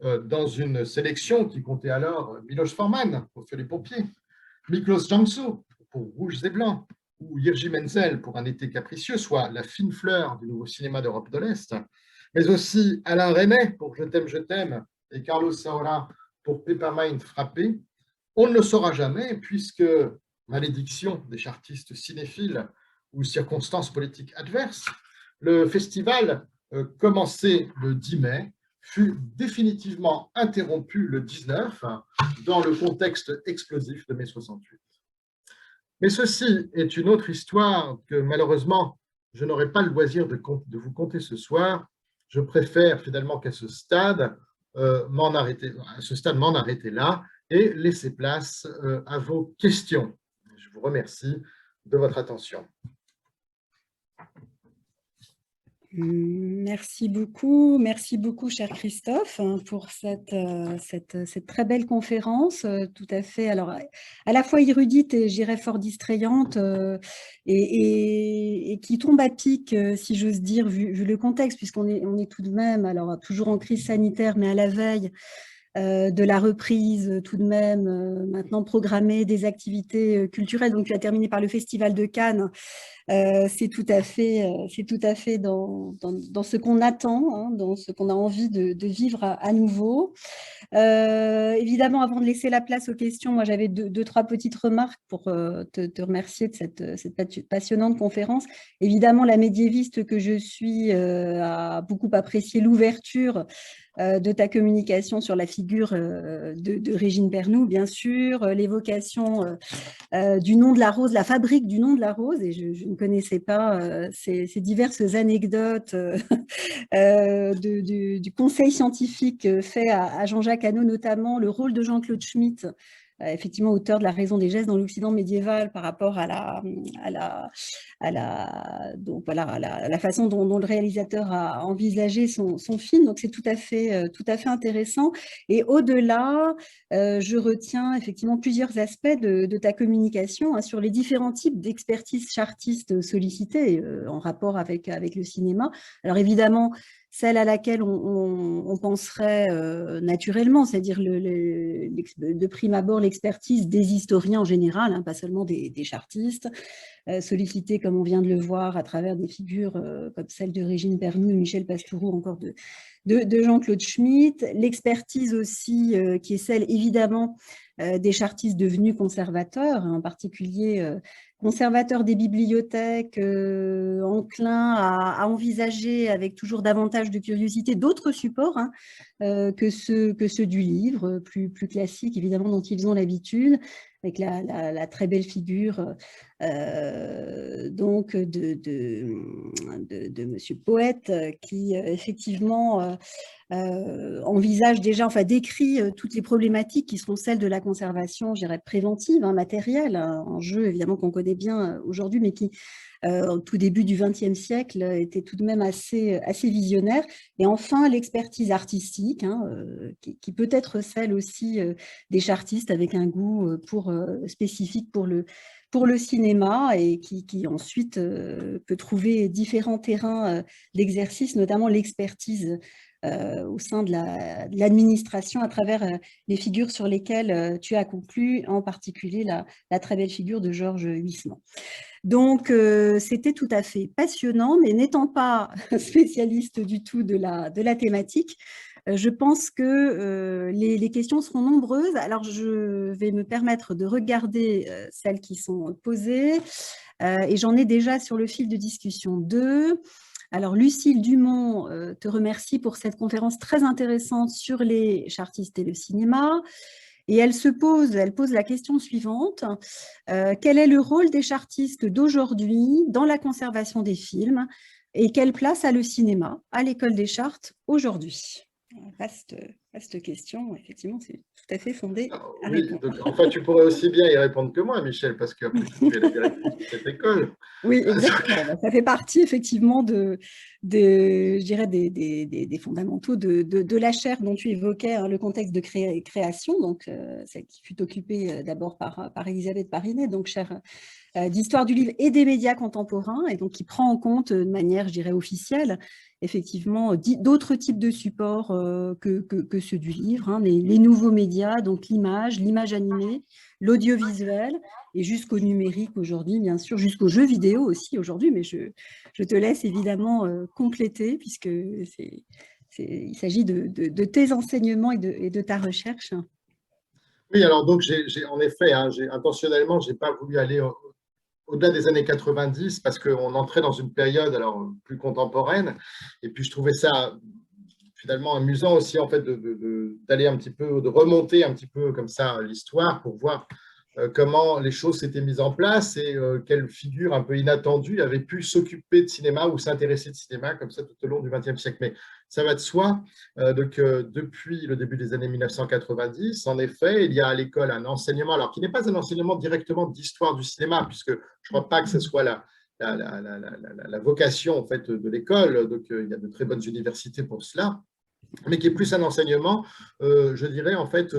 dans une sélection qui comptait alors Miloš Forman pour Feu les pompiers, Miklos Janso pour Rouges et Blancs, ou Jiří Menzel pour Un été capricieux, soit la fine fleur du nouveau cinéma d'Europe de l'Est, mais aussi Alain Resnais pour Je t'aime, et Carlos Saura pour Peppermint frappé. On ne le saura jamais, puisque, malédiction des chartistes cinéphiles ou circonstances politiques adverses, le festival, commencé le 10 mai, fut définitivement interrompu le 19 dans le contexte explosif de mai 68. Mais ceci est une autre histoire que malheureusement je n'aurai pas le loisir de vous conter ce soir. Je préfère finalement qu'à ce stade m'en arrêter là et laisser place à vos questions. Je vous remercie de votre attention. Merci beaucoup, cher Christophe, hein, pour cette très belle conférence, tout à fait, alors à la fois érudite et je dirais fort distrayante, et qui tombe à pic, si j'ose dire, vu le contexte, on est tout de même, alors toujours en crise sanitaire, mais à la veille de la reprise tout de même, maintenant programmée des activités culturelles. Donc tu as terminé par le Festival de Cannes. C'est tout à fait dans ce qu'on attend, hein, dans ce qu'on a envie de vivre à nouveau. Évidemment, avant de laisser la place aux questions, moi j'avais deux, trois petites remarques pour te remercier de cette passionnante conférence. Évidemment, la médiéviste que je suis a beaucoup apprécié l'ouverture de ta communication sur la figure de Régine Pernoud, bien sûr, l'évocation du nom de la rose, la fabrique du nom de la rose, et je ne connaissais pas ces diverses anecdotes du conseil scientifique fait à Jean-Jacques Hannot, notamment le rôle de Jean-Claude Schmitt, effectivement auteur de La raison des gestes dans l'Occident médiéval, par rapport à la façon dont le réalisateur a envisagé son film. Donc c'est tout à fait intéressant. Et au-delà, je retiens effectivement plusieurs aspects de ta communication, hein, sur les différents types d'expertise chartiste sollicitées en rapport avec le cinéma. Alors évidemment, celle à laquelle on penserait naturellement, c'est-à-dire de prime abord l'expertise des historiens en général, hein, pas seulement des chartistes, sollicités, comme on vient de le voir, à travers des figures comme celle de Régine Pernoud, Michel Pastoureau, encore de Jean-Claude Schmitt. L'expertise aussi, qui est celle, évidemment, des chartistes devenus conservateurs, en particulier conservateurs des bibliothèques, enclins à envisager avec toujours davantage de curiosité d'autres supports, hein, que ceux du livre, plus classiques, évidemment, dont ils ont l'habitude, avec la très belle figure donc de Monsieur Poète, qui effectivement envisage déjà, enfin décrit toutes les problématiques qui seront celles de la conservation, je dirais, préventive, hein, matérielle, un jeu évidemment qu'on connaît bien aujourd'hui, mais qui au tout début du XXe siècle était tout de même assez visionnaire. Et enfin, l'expertise artistique, hein, qui peut être celle aussi des chartistes avec un goût spécifique pour le cinéma, et qui ensuite peut trouver différents terrains d'exercice, notamment l'expertise au sein de l'administration, à travers les figures sur lesquelles tu as conclu, en particulier la très belle figure de Georges Huysmans. Donc, c'était tout à fait passionnant, mais n'étant pas spécialiste du tout de la thématique, je pense que les questions seront nombreuses. Alors, je vais me permettre de regarder celles qui sont posées, et j'en ai déjà sur le fil de discussion 2. Alors, Lucille Dumont te remercie pour cette conférence très intéressante sur les chartistes et le cinéma. Et elle pose la question suivante. Quel est le rôle des chartistes d'aujourd'hui dans la conservation des films, et quelle place a le cinéma à l'école des chartes aujourd'hui? Vaste question, effectivement, c'est tout à fait fondé à Oui, répondre. donc, enfin, tu pourrais aussi bien y répondre que moi, Michel, parce que tu es la directrice de cette école. Oui, exactement. Ça fait partie effectivement je dirais des fondamentaux de la chaire dont tu évoquais, hein, le contexte de création, donc celle qui fut occupée d'abord par Elisabeth Parinet, donc chaire d'histoire du livre et des médias contemporains, et donc qui prend en compte de manière, je dirais, officielle, effectivement, d'autres types de supports que ceux du livre, hein, les nouveaux médias, donc l'image animée, l'audiovisuel, et jusqu'au numérique aujourd'hui, bien sûr, jusqu'aux jeux vidéo aussi aujourd'hui, mais je te laisse évidemment compléter, puisque il s'agit de tes enseignements et de ta recherche. Oui, alors donc, en effet, hein, intentionnellement, je n'ai pas voulu aller au-delà des années 90, parce qu'on entrait dans une période alors plus contemporaine, et puis je trouvais ça finalement amusant aussi, en fait, d'aller un petit peu, de remonter un petit peu comme ça l'histoire pour voir comment les choses s'étaient mises en place, et quelle figure un peu inattendue avait pu s'occuper de cinéma ou s'intéresser de cinéma comme ça tout au long du XXe siècle. Mais ça va de soi. Donc, depuis le début des années 1990, en effet, il y a à l'école un enseignement, alors qui n'est pas un enseignement directement d'histoire du cinéma, puisque je ne crois pas que ce soit la la vocation en fait, de l'école. Donc, il y a de très bonnes universités pour cela, mais qui est plus un enseignement, je dirais, en fait,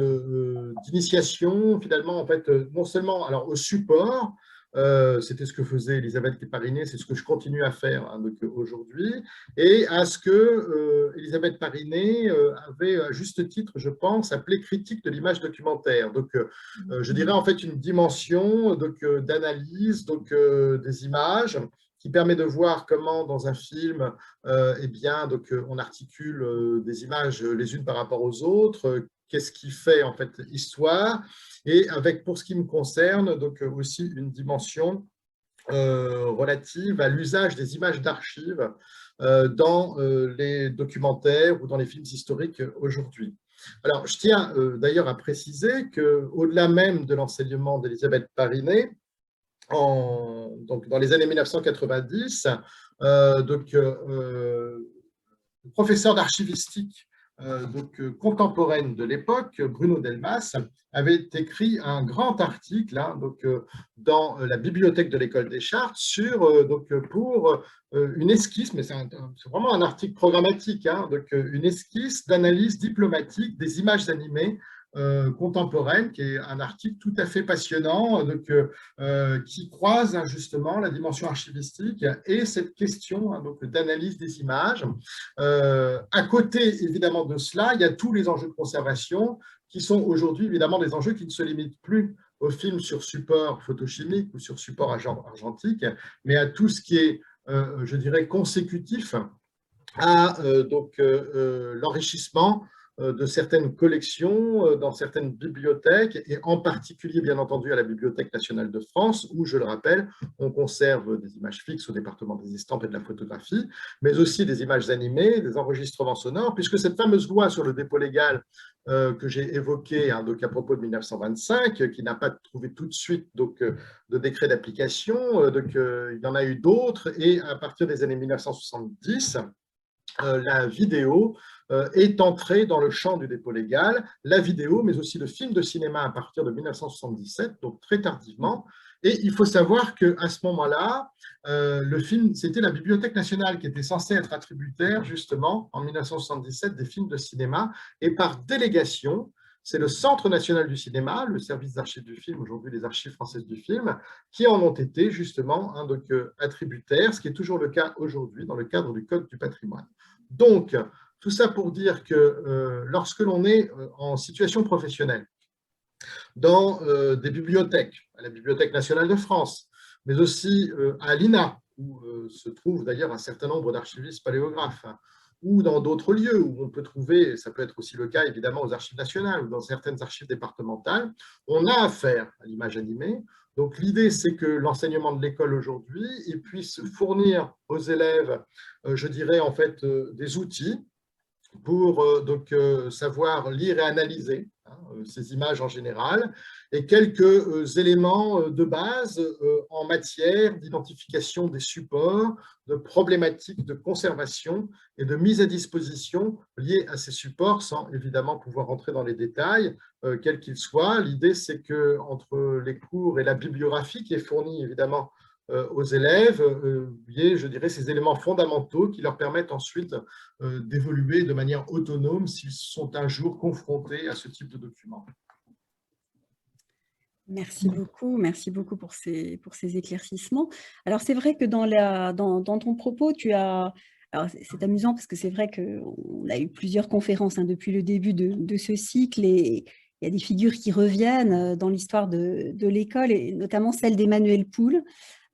d'initiation, finalement, en fait, non seulement alors, au support, c'était ce que faisait Elisabeth Parinet, c'est ce que je continue à faire hein, aujourd'hui, et à ce que Elisabeth Parinet avait, à juste titre, je pense, appelé critique de l'image documentaire. Donc, je dirais en fait une dimension d'analyse des images, qui permet de voir comment, dans un film, eh bien, on articule des images les unes par rapport aux autres, qu'est-ce qui fait en fait histoire, et avec, pour ce qui me concerne, aussi une dimension relative à l'usage des images d'archives dans les documentaires ou dans les films historiques aujourd'hui. Alors, je tiens d'ailleurs à préciser qu'au-delà même de l'enseignement d'Elisabeth Parinet, donc dans les années 1990, le professeur d'archivistique contemporaine de l'époque, Bruno Delmas, avait écrit un grand article hein, dans la bibliothèque de l'École des Chartes pour une esquisse, mais c'est vraiment un article programmatique, hein, une esquisse d'analyse diplomatique des images animées contemporaine, qui est un article tout à fait passionnant, qui croise hein, justement la dimension archivistique et cette question hein, d'analyse des images. À côté, évidemment, de cela, il y a tous les enjeux de conservation qui sont aujourd'hui, évidemment, des enjeux qui ne se limitent plus aux films sur support photochimique ou sur support argentique, mais à tout ce qui est, je dirais, consécutif à l'enrichissement de certaines collections dans certaines bibliothèques, et en particulier, bien entendu, à la Bibliothèque nationale de France, où, je le rappelle, on conserve des images fixes au département des estampes et de la photographie, mais aussi des images animées, des enregistrements sonores, puisque cette fameuse loi sur le dépôt légal que j'ai évoquée hein, à propos de 1925, qui n'a pas trouvé tout de suite de décret d'application, il y en a eu d'autres, et à partir des années 1970, la vidéo est entrée dans le champ du dépôt légal, la vidéo, mais aussi le film de cinéma à partir de 1977, donc très tardivement. Et il faut savoir qu'à ce moment-là, le film, c'était la Bibliothèque nationale qui était censée être attributaire, justement, en 1977, des films de cinéma, et par délégation, c'est le Centre national du cinéma, le service d'archives du film, aujourd'hui les archives françaises du film, qui en ont été justement attributaires, ce qui est toujours le cas aujourd'hui dans le cadre du Code du patrimoine. Donc, tout ça pour dire que lorsque l'on est en situation professionnelle, dans des bibliothèques, à la Bibliothèque nationale de France, mais aussi à l'INA, où se trouvent d'ailleurs un certain nombre d'archivistes paléographes, ou dans d'autres lieux où on peut trouver, ça peut être aussi le cas évidemment aux archives nationales ou dans certaines archives départementales, on a affaire à l'image animée. Donc l'idée, c'est que l'enseignement de l'école aujourd'hui puisse fournir aux élèves, je dirais en fait, des outils pour savoir lire et analyser hein, ces images en général, et quelques éléments de base en matière d'identification des supports, de problématiques de conservation et de mise à disposition liées à ces supports, sans évidemment pouvoir rentrer dans les détails, quels qu'ils soient. L'idée, c'est qu'entre les cours et la bibliographie qui est fournie évidemment aux élèves, je dirais, ces éléments fondamentaux qui leur permettent ensuite d'évoluer de manière autonome s'ils sont un jour confrontés à ce type de documents. Merci beaucoup pour ces éclaircissements. Alors, c'est vrai que dans ton propos, tu as… Alors, c'est amusant parce que c'est vrai qu'on a eu plusieurs conférences hein, depuis le début de ce cycle, et il y a des figures qui reviennent dans l'histoire de l'école, et notamment celle d'Emmanuel Poul.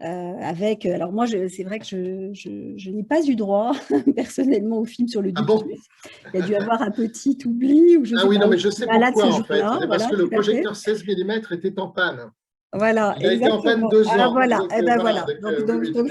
Alors moi, c'est vrai que je n'ai pas eu droit personnellement au film sur le Ah bon? Il y a dû avoir un petit oubli. Ou oui, non, mais je sais pourquoi en fait. C'est parce que le projecteur 16 mm était en panne. Voilà, il a été en panne 2 ans. Ah, voilà. Donc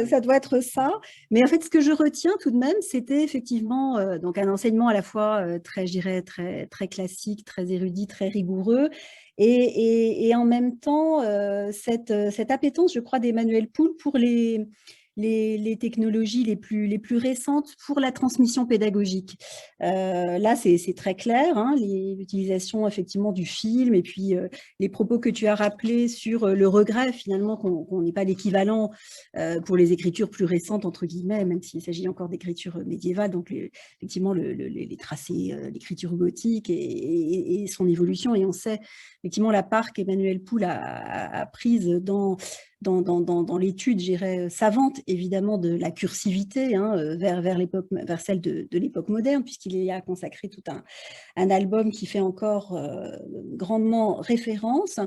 ça doit être ça. Mais en fait, ce que je retiens tout de même, c'était effectivement donc un enseignement à la fois très, je dirais, très classique, très érudit, très rigoureux, et en même temps cette appétence, je crois, d'Emmanuel Poul pour les les technologies les plus récentes pour la transmission pédagogique. Là, c'est très clair, hein, l'utilisation effectivement du film et puis les propos que tu as rappelés sur le regret finalement qu'on n'ait pas l'équivalent pour les écritures plus récentes, entre guillemets, même s'il s'agit encore d'écriture médiévale, donc effectivement les tracés, l'écriture gothique et son évolution. Et on sait effectivement la part qu'Emmanuel Poul a prise dans l'étude, je dirais, savante, évidemment, de la cursivité hein, vers celle de l'époque moderne, puisqu'il y a consacré tout un album qui fait encore grandement référence.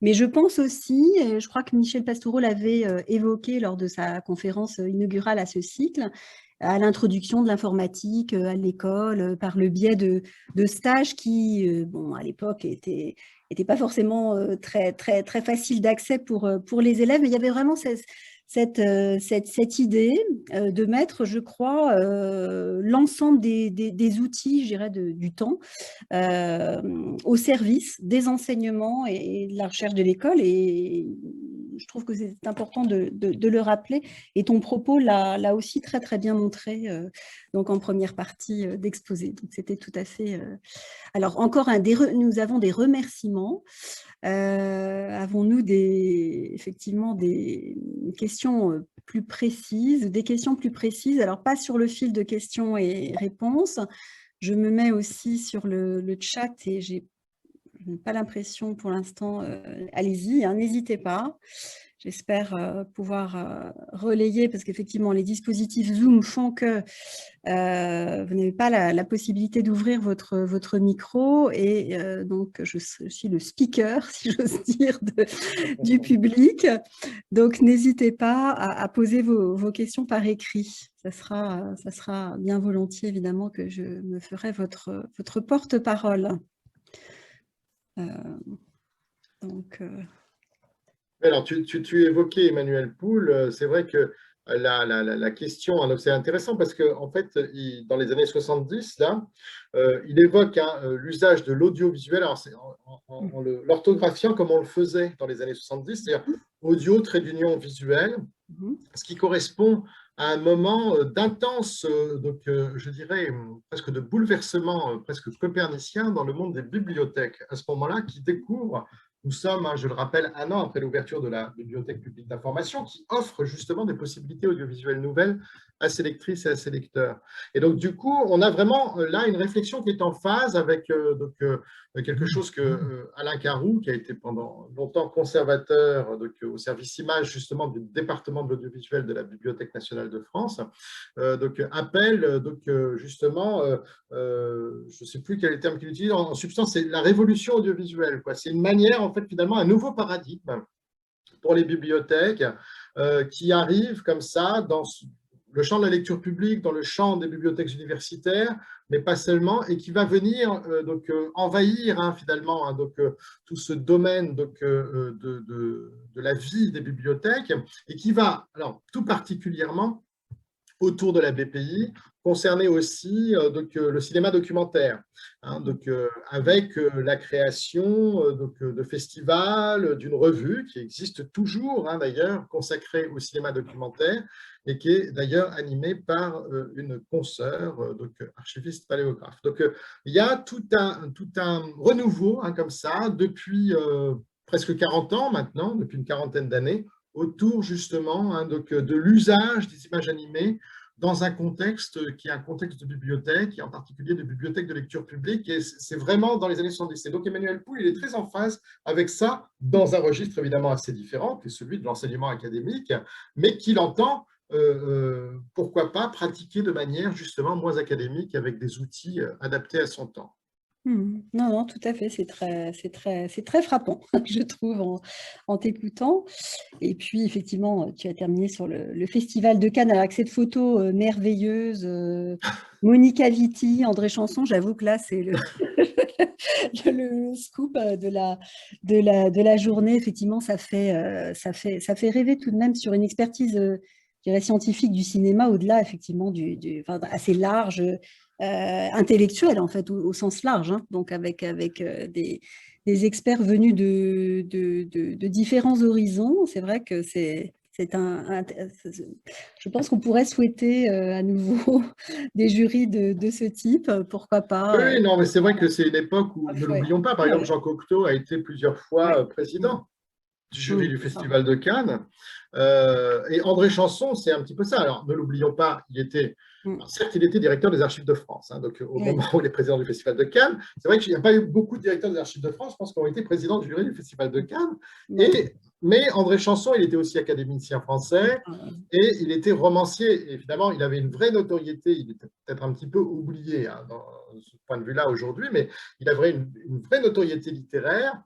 Mais je pense aussi, je crois que Michel Pastoureau l'avait évoqué lors de sa conférence inaugurale à ce cycle, à l'introduction de l'informatique à l'école par le biais de stages qui, bon, à l'époque, n'était pas forcément très facile d'accès pour les élèves, mais il y avait vraiment cette idée de mettre, je crois, l'ensemble des outils, je dirais, du temps au service des enseignements et de la recherche de l'école. Et je trouve que c'est important de le rappeler. Et ton propos l'a aussi très bien montré donc en première partie d'exposé. Donc c'était tout à fait... Alors encore nous avons des remerciements. Avons-nous effectivement des questions plus précises, alors pas sur le fil de questions et réponses. Je me mets aussi sur le chat et je n'ai pas l'impression pour l'instant, allez-y, hein, n'hésitez pas. J'espère pouvoir relayer, parce qu'effectivement, les dispositifs Zoom font que vous n'avez pas la possibilité d'ouvrir votre micro, et donc je suis le speaker, si j'ose dire, du public. Donc, n'hésitez pas à poser vos questions par écrit. Ça sera bien volontiers, évidemment, que je me ferai votre porte-parole. Alors, tu évoquais Emmanuel Poul, c'est vrai que la question, hein, c'est intéressant parce qu'en fait, dans les années 70, là, il évoque hein, l'usage de l'audiovisuel, alors c'est en l'orthographiant comme on le faisait dans les années 70, c'est-à-dire audio, trait d'union visuel, ce qui correspond à un moment d'intense, donc je dirais presque de bouleversement, presque copernicien dans le monde des bibliothèques, à ce moment-là, qui découvre. Nous sommes, je le rappelle, 1 an après l'ouverture de la Bibliothèque publique d'information qui offre justement des possibilités audiovisuelles nouvelles à ses lectrices et à ses lecteurs. Et donc, du coup, on a vraiment là une réflexion qui est en phase avec quelque chose que Alain Caroux, qui a été pendant longtemps conservateur au service image justement du département de l'audiovisuel de la Bibliothèque nationale de France, appelle justement, je ne sais plus quel est le terme qu'il utilise, en substance, c'est la révolution audiovisuelle. C'est une manière, en fait, finalement, un nouveau paradigme pour les bibliothèques qui arrive comme ça dans le champ de la lecture publique, dans le champ des bibliothèques universitaires, mais pas seulement, et qui va venir envahir hein, finalement hein, tout ce domaine de la vie des bibliothèques, et qui va, alors tout particulièrement, autour de la BPI, concerner aussi le cinéma documentaire, hein, avec la création de festivals, d'une revue qui existe toujours, hein, d'ailleurs, consacrée au cinéma documentaire, et qui est d'ailleurs animée par une consoeur, archiviste paléographe. Donc, il y a tout un renouveau hein, comme ça, depuis presque 40 ans maintenant, depuis une quarantaine d'années, autour justement hein, de l'usage des images animées dans un contexte qui est un contexte de bibliothèque, et en particulier de bibliothèque de lecture publique, et c'est vraiment dans les années 70. Et donc Emmanuel Poul, il est très en phase avec ça, dans un registre évidemment assez différent, que celui de l'enseignement académique, mais qu'il entend, pourquoi pas, pratiquer de manière justement moins académique, avec des outils adaptés à son temps. Non, tout à fait, c'est très frappant, je trouve, en t'écoutant. Et puis, effectivement, tu as terminé sur le Festival de Cannes, avec cette photo merveilleuse, Monica Vitti, André Chanson. J'avoue que là, c'est le scoop de la journée. Effectivement, ça fait rêver tout de même sur une expertise, je dirais, scientifique du cinéma, au-delà, effectivement, assez large, intellectuel en fait au sens large, hein, donc avec des experts venus de différents horizons. C'est vrai que c'est Je pense qu'on pourrait souhaiter à nouveau des jurys de ce type, pourquoi pas. Oui, non, mais c'est vrai que c'est une époque où, ne l'oublions pas, par exemple, Jean Cocteau a été plusieurs fois président du jury du Festival de Cannes. Et André Chanson, c'est un petit peu ça. Alors, ne l'oublions pas, certes, il était directeur des Archives de France. Donc, au moment où il est président du Festival de Cannes, c'est vrai qu'il n'y a pas eu beaucoup de directeurs des Archives de France, je pense, qui ont été présidents du jury du Festival de Cannes. Mais André Chanson, il était aussi académicien français et il était romancier. Et évidemment, il avait une vraie notoriété. Il était peut-être un petit peu oublié dans ce point de vue-là aujourd'hui, mais il avait une vraie notoriété littéraire.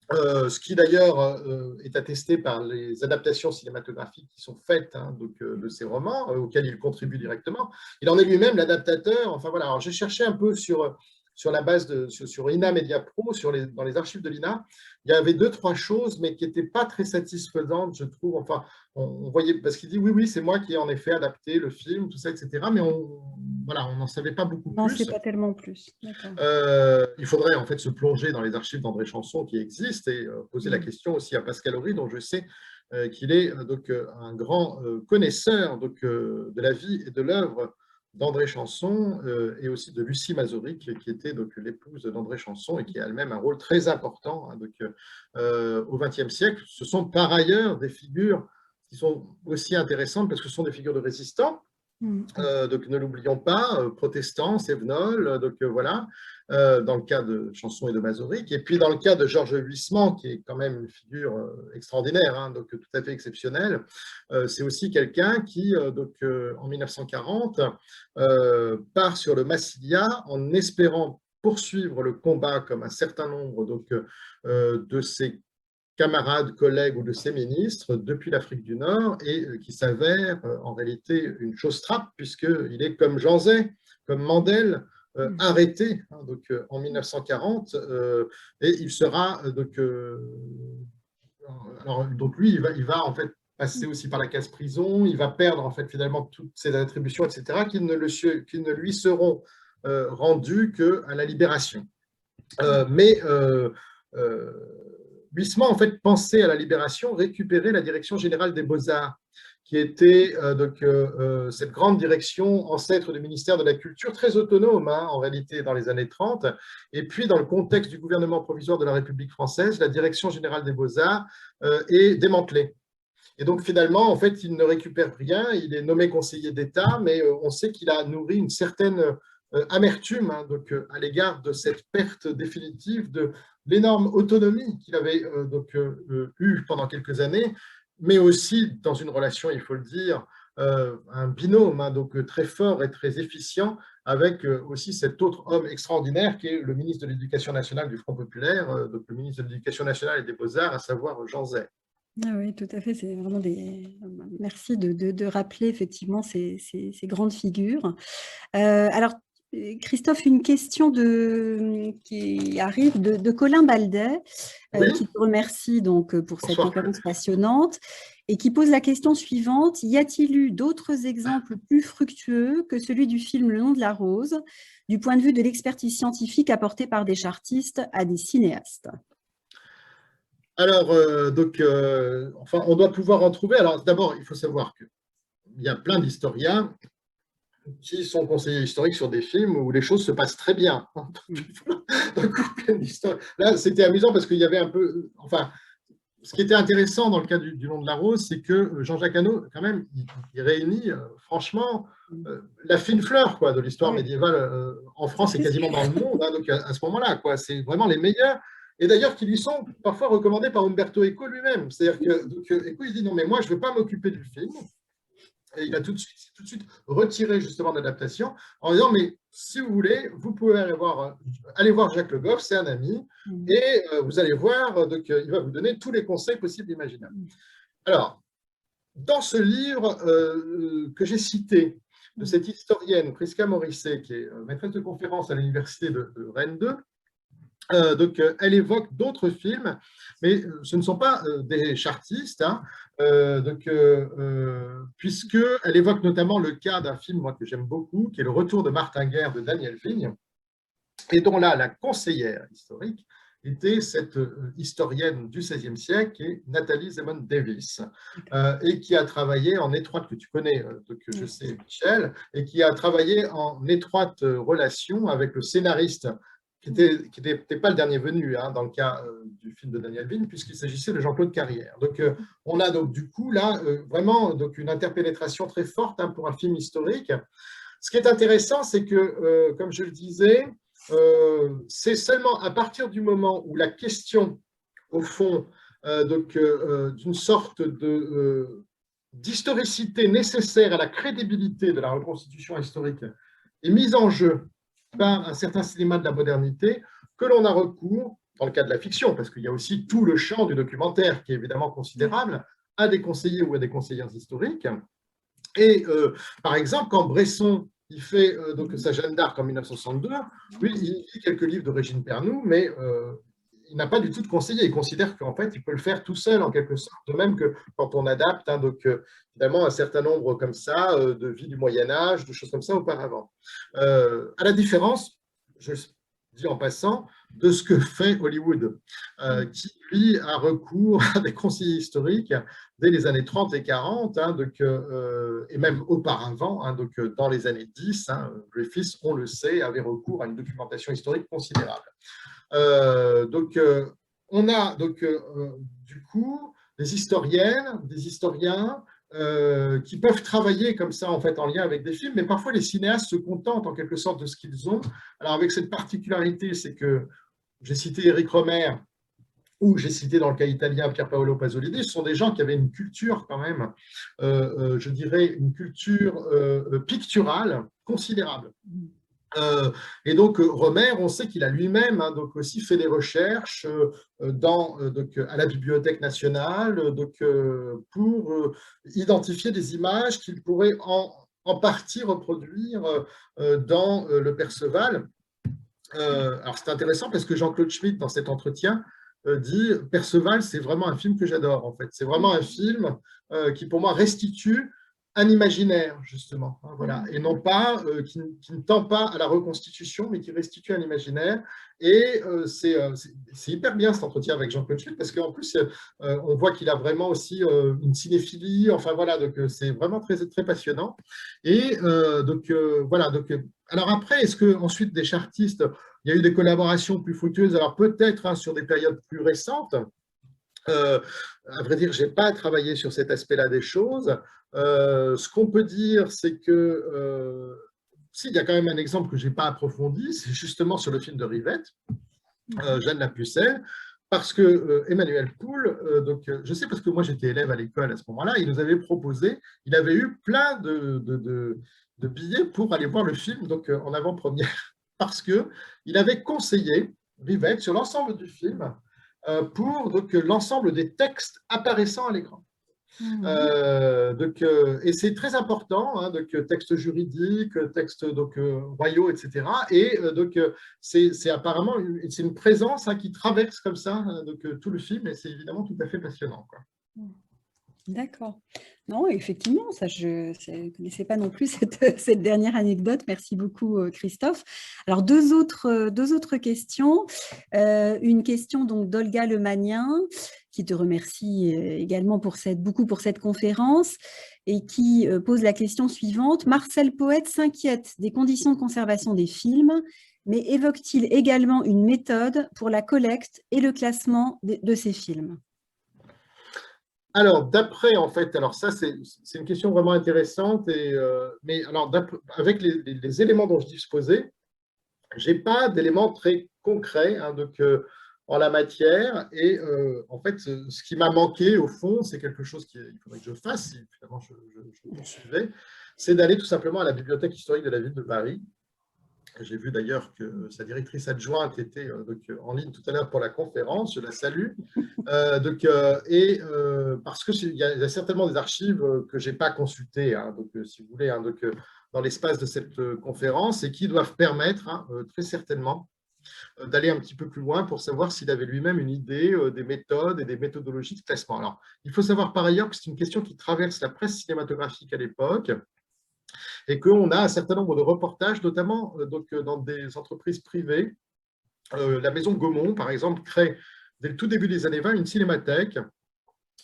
Ce qui d'ailleurs est attesté par les adaptations cinématographiques qui sont faites de ces romans, auxquels il contribue directement. Il en est lui-même l'adaptateur. Enfin voilà, alors j'ai cherché un peu sur la base sur INA Media Pro, dans les archives de l'INA. Il y avait 2-3 choses, mais qui n'étaient pas très satisfaisantes, je trouve. Enfin, on voyait, parce qu'il dit oui, c'est moi qui ai en effet adapté le film, tout ça, etc. Mais on n'en savait pas beaucoup plus. Non, c'est pas tellement plus. Il faudrait en fait se plonger dans les archives d'André Chanson qui existent et poser la question aussi à Pascal Horry, dont je sais qu'il est un grand connaisseur de la vie et de l'œuvre d'André Chanson et aussi de Lucie Mazoric, qui était l'épouse d'André Chanson et qui a elle-même un rôle très important au XXe siècle. Ce sont par ailleurs des figures qui sont aussi intéressantes parce que ce sont des figures de résistants. Donc ne l'oublions pas, protestants, Cévenol, voilà, dans le cas de Chanson et de Mazoric, et puis dans le cas de Georges Huysmans, qui est quand même une figure extraordinaire, donc tout à fait exceptionnelle, c'est aussi quelqu'un qui, en 1940, part sur le Massilia en espérant poursuivre le combat comme un certain nombre de ses camarades, collègues ou de ses ministres depuis l'Afrique du Nord et qui s'avère en réalité une chose trappe puisqu'il est comme Jean Zay, comme Mandel, arrêté en 1940 et il sera donc lui il va en fait passer aussi par la case prison, il va perdre en fait finalement toutes ses attributions, etc., qui ne lui seront rendues qu'à la libération. Huysmans, en fait, pensait à la libération, récupérer la direction générale des Beaux-Arts, qui était cette grande direction ancêtre du ministère de la Culture, très autonome en réalité dans les années 30. Et puis, dans le contexte du gouvernement provisoire de la République française, la direction générale des Beaux-Arts est démantelée. Et donc, finalement, en fait, il ne récupère rien. Il est nommé conseiller d'État, mais on sait qu'il a nourri une certaine amertume à l'égard de cette perte définitive de l'énorme autonomie qu'il avait eue pendant quelques années, mais aussi dans une relation, il faut le dire, un binôme très fort et très efficient avec aussi cet autre homme extraordinaire qui est le ministre de l'Éducation nationale du Front populaire, le ministre de l'Éducation nationale et des Beaux-Arts, à savoir Jean Zay. Ah oui, tout à fait. C'est vraiment Merci de rappeler effectivement ces grandes figures. Alors, Christophe, une question qui arrive de Colin Baldet, qui te remercie donc pour cette conférence passionnante et qui pose la question suivante. Y a-t-il eu d'autres exemples plus fructueux que celui du film Le nom de la rose, du point de vue de l'expertise scientifique apportée par des chartistes à des cinéastes ? Alors, enfin, on doit pouvoir en trouver. Alors, d'abord, il faut savoir qu'il y a plein d'historiens qui sont conseillers historiques sur des films où les choses se passent très bien. Là, c'était amusant parce qu'il y avait un peu... Enfin, ce qui était intéressant dans le cas du nom de la rose, c'est que Jean-Jacques Hano, quand même, il réunit franchement la fine fleur de l'histoire médiévale en France et quasiment dans le monde. Donc à ce moment-là, c'est vraiment les meilleurs. Et d'ailleurs, qui lui sont parfois recommandés par Umberto Eco lui-même. C'est-à-dire que Eco, il dit non, mais moi, je ne veux pas m'occuper du film. Et il a tout de suite retiré justement l'adaptation en disant mais si vous voulez, vous pouvez aller voir Jacques Le Goff, c'est un ami, et vous allez voir, il va vous donner tous les conseils possibles et imaginables. Alors, dans ce livre que j'ai cité, de cette historienne Prisca Morisset, qui est maîtresse de conférence à l'université de Rennes 2, elle évoque d'autres films, mais ce ne sont pas des chartistes, puisqu'elle évoque notamment le cas d'un film que j'aime beaucoup, qui est Le Retour de Martin Guerre de Daniel Vigne, et dont là, la conseillère historique était cette historienne du XVIe siècle, qui est Nathalie Zemon Davis, et qui a travaillé en étroite, que tu connais, donc je sais, Michel, et qui a travaillé en étroite relation avec le scénariste, qui n'était pas le dernier venu dans le cas du film de Daniel Vigne, puisqu'il s'agissait de Jean-Claude Carrière. Donc, on a donc du coup là vraiment donc, une interpénétration très forte pour un film historique. Ce qui est intéressant, c'est que, comme je le disais, c'est seulement à partir du moment où la question, au fond, d'une sorte d'historicité nécessaire à la crédibilité de la reconstitution historique est mise en jeu par un certain cinéma de la modernité, que l'on a recours, dans le cas de la fiction, parce qu'il y a aussi tout le champ du documentaire qui est évidemment considérable, à des conseillers ou à des conseillères historiques. Et par exemple, quand Bresson il fait donc sa Jeanne d'Arc en 1962, oui, il lit quelques livres de Régine Pernoud, mais il n'a pas du tout de conseiller. Il considère qu'en fait, il peut le faire tout seul, en quelque sorte, de même que quand on adapte, donc, finalement, un certain nombre comme ça de vie du Moyen-Âge, de choses comme ça auparavant. À la différence, je dis en passant, de ce que fait Hollywood, qui, lui, a recours à des conseillers historiques dès les années 30 et 40, donc, et même auparavant, donc, dans les années 10, Griffith, on le sait, avait recours à une documentation historique considérable. Donc, on a donc, du coup des historiennes, des historiens qui peuvent travailler comme ça en fait en lien avec des films, mais parfois les cinéastes se contentent en quelque sorte de ce qu'ils ont. Alors avec cette particularité, c'est que j'ai cité Éric Rohmer, ou j'ai cité dans le cas italien Pier Paolo Pasolini, ce sont des gens qui avaient une culture quand même, je dirais une culture picturale considérable. Et donc Rohmer, on sait qu'il a lui-même donc aussi fait des recherches donc, à la Bibliothèque nationale donc, pour identifier des images qu'il pourrait en partie reproduire dans le Perceval. Alors c'est intéressant parce que Jean-Claude Schmitt, dans cet entretien, dit « Perceval, c'est vraiment un film que j'adore, en fait. C'est vraiment un film qui, pour moi, restitue un imaginaire, justement, voilà, et non pas, qui ne tend pas à la reconstitution, mais qui restitue un imaginaire. Et c'est hyper bien cet entretien avec Jean-Claude Schmitt, parce qu'en plus, on voit qu'il a vraiment aussi une cinéphilie, enfin voilà, donc c'est vraiment très, très passionnant. Et donc, voilà, donc, alors après, est-ce qu'ensuite, des chartistes, il y a eu des collaborations plus fructueuses, alors peut-être sur des périodes plus récentes. À vrai dire, je n'ai pas travaillé sur cet aspect-là des choses. Ce qu'on peut dire, c'est que s'il y a quand même un exemple que je n'ai pas approfondi, c'est justement sur le film de Rivette, Jeanne la Pucelle, parce que Emmanuel Poul, donc, je sais parce que moi j'étais élève à l'école à ce moment-là, il nous avait proposé, il avait eu plein de billets pour aller voir le film donc, en avant-première, parce qu'il avait conseillé Rivette sur l'ensemble du film, pour l'ensemble des textes apparaissant à l'écran. Et c'est très important, donc, textes juridiques, textes donc, royaux, etc. Et donc, c'est apparemment une présence qui traverse comme ça donc, tout le film, et c'est évidemment tout à fait passionnant, quoi. D'accord. Non, effectivement, ça, je ne connaissais pas non plus cette dernière anecdote. Merci beaucoup, Christophe. Alors, deux autres questions. Une question donc d'Olga Lemagnien, qui te remercie également beaucoup pour cette conférence et qui pose la question suivante. Marcel Poète s'inquiète des conditions de conservation des films, mais évoque-t-il également une méthode pour la collecte et le classement de ces films ? Alors, d'après, en fait, alors ça, c'est une question vraiment intéressante, mais alors, avec les éléments dont je disposais, je n'ai pas d'éléments très concrets donc, en la matière, et en fait, ce qui m'a manqué, au fond, c'est quelque chose qu'il faudrait que je fasse, si finalement je poursuivais, c'est d'aller tout simplement à la Bibliothèque historique de la ville de Paris. J'ai vu d'ailleurs que sa directrice adjointe était donc, en ligne tout à l'heure pour la conférence, je la salue. Parce qu'il y a certainement des archives que je n'ai pas consultées, donc, si vous voulez, donc, dans l'espace de cette conférence, et qui doivent permettre très certainement d'aller un petit peu plus loin pour savoir s'il avait lui-même une idée des méthodes et des méthodologies de classement. Alors, il faut savoir par ailleurs que c'est une question qui traverse la presse cinématographique à l'époque, et qu'on a un certain nombre de reportages, notamment donc, dans des entreprises privées, la maison Gaumont, par exemple, crée dès le tout début des années 20 une cinémathèque.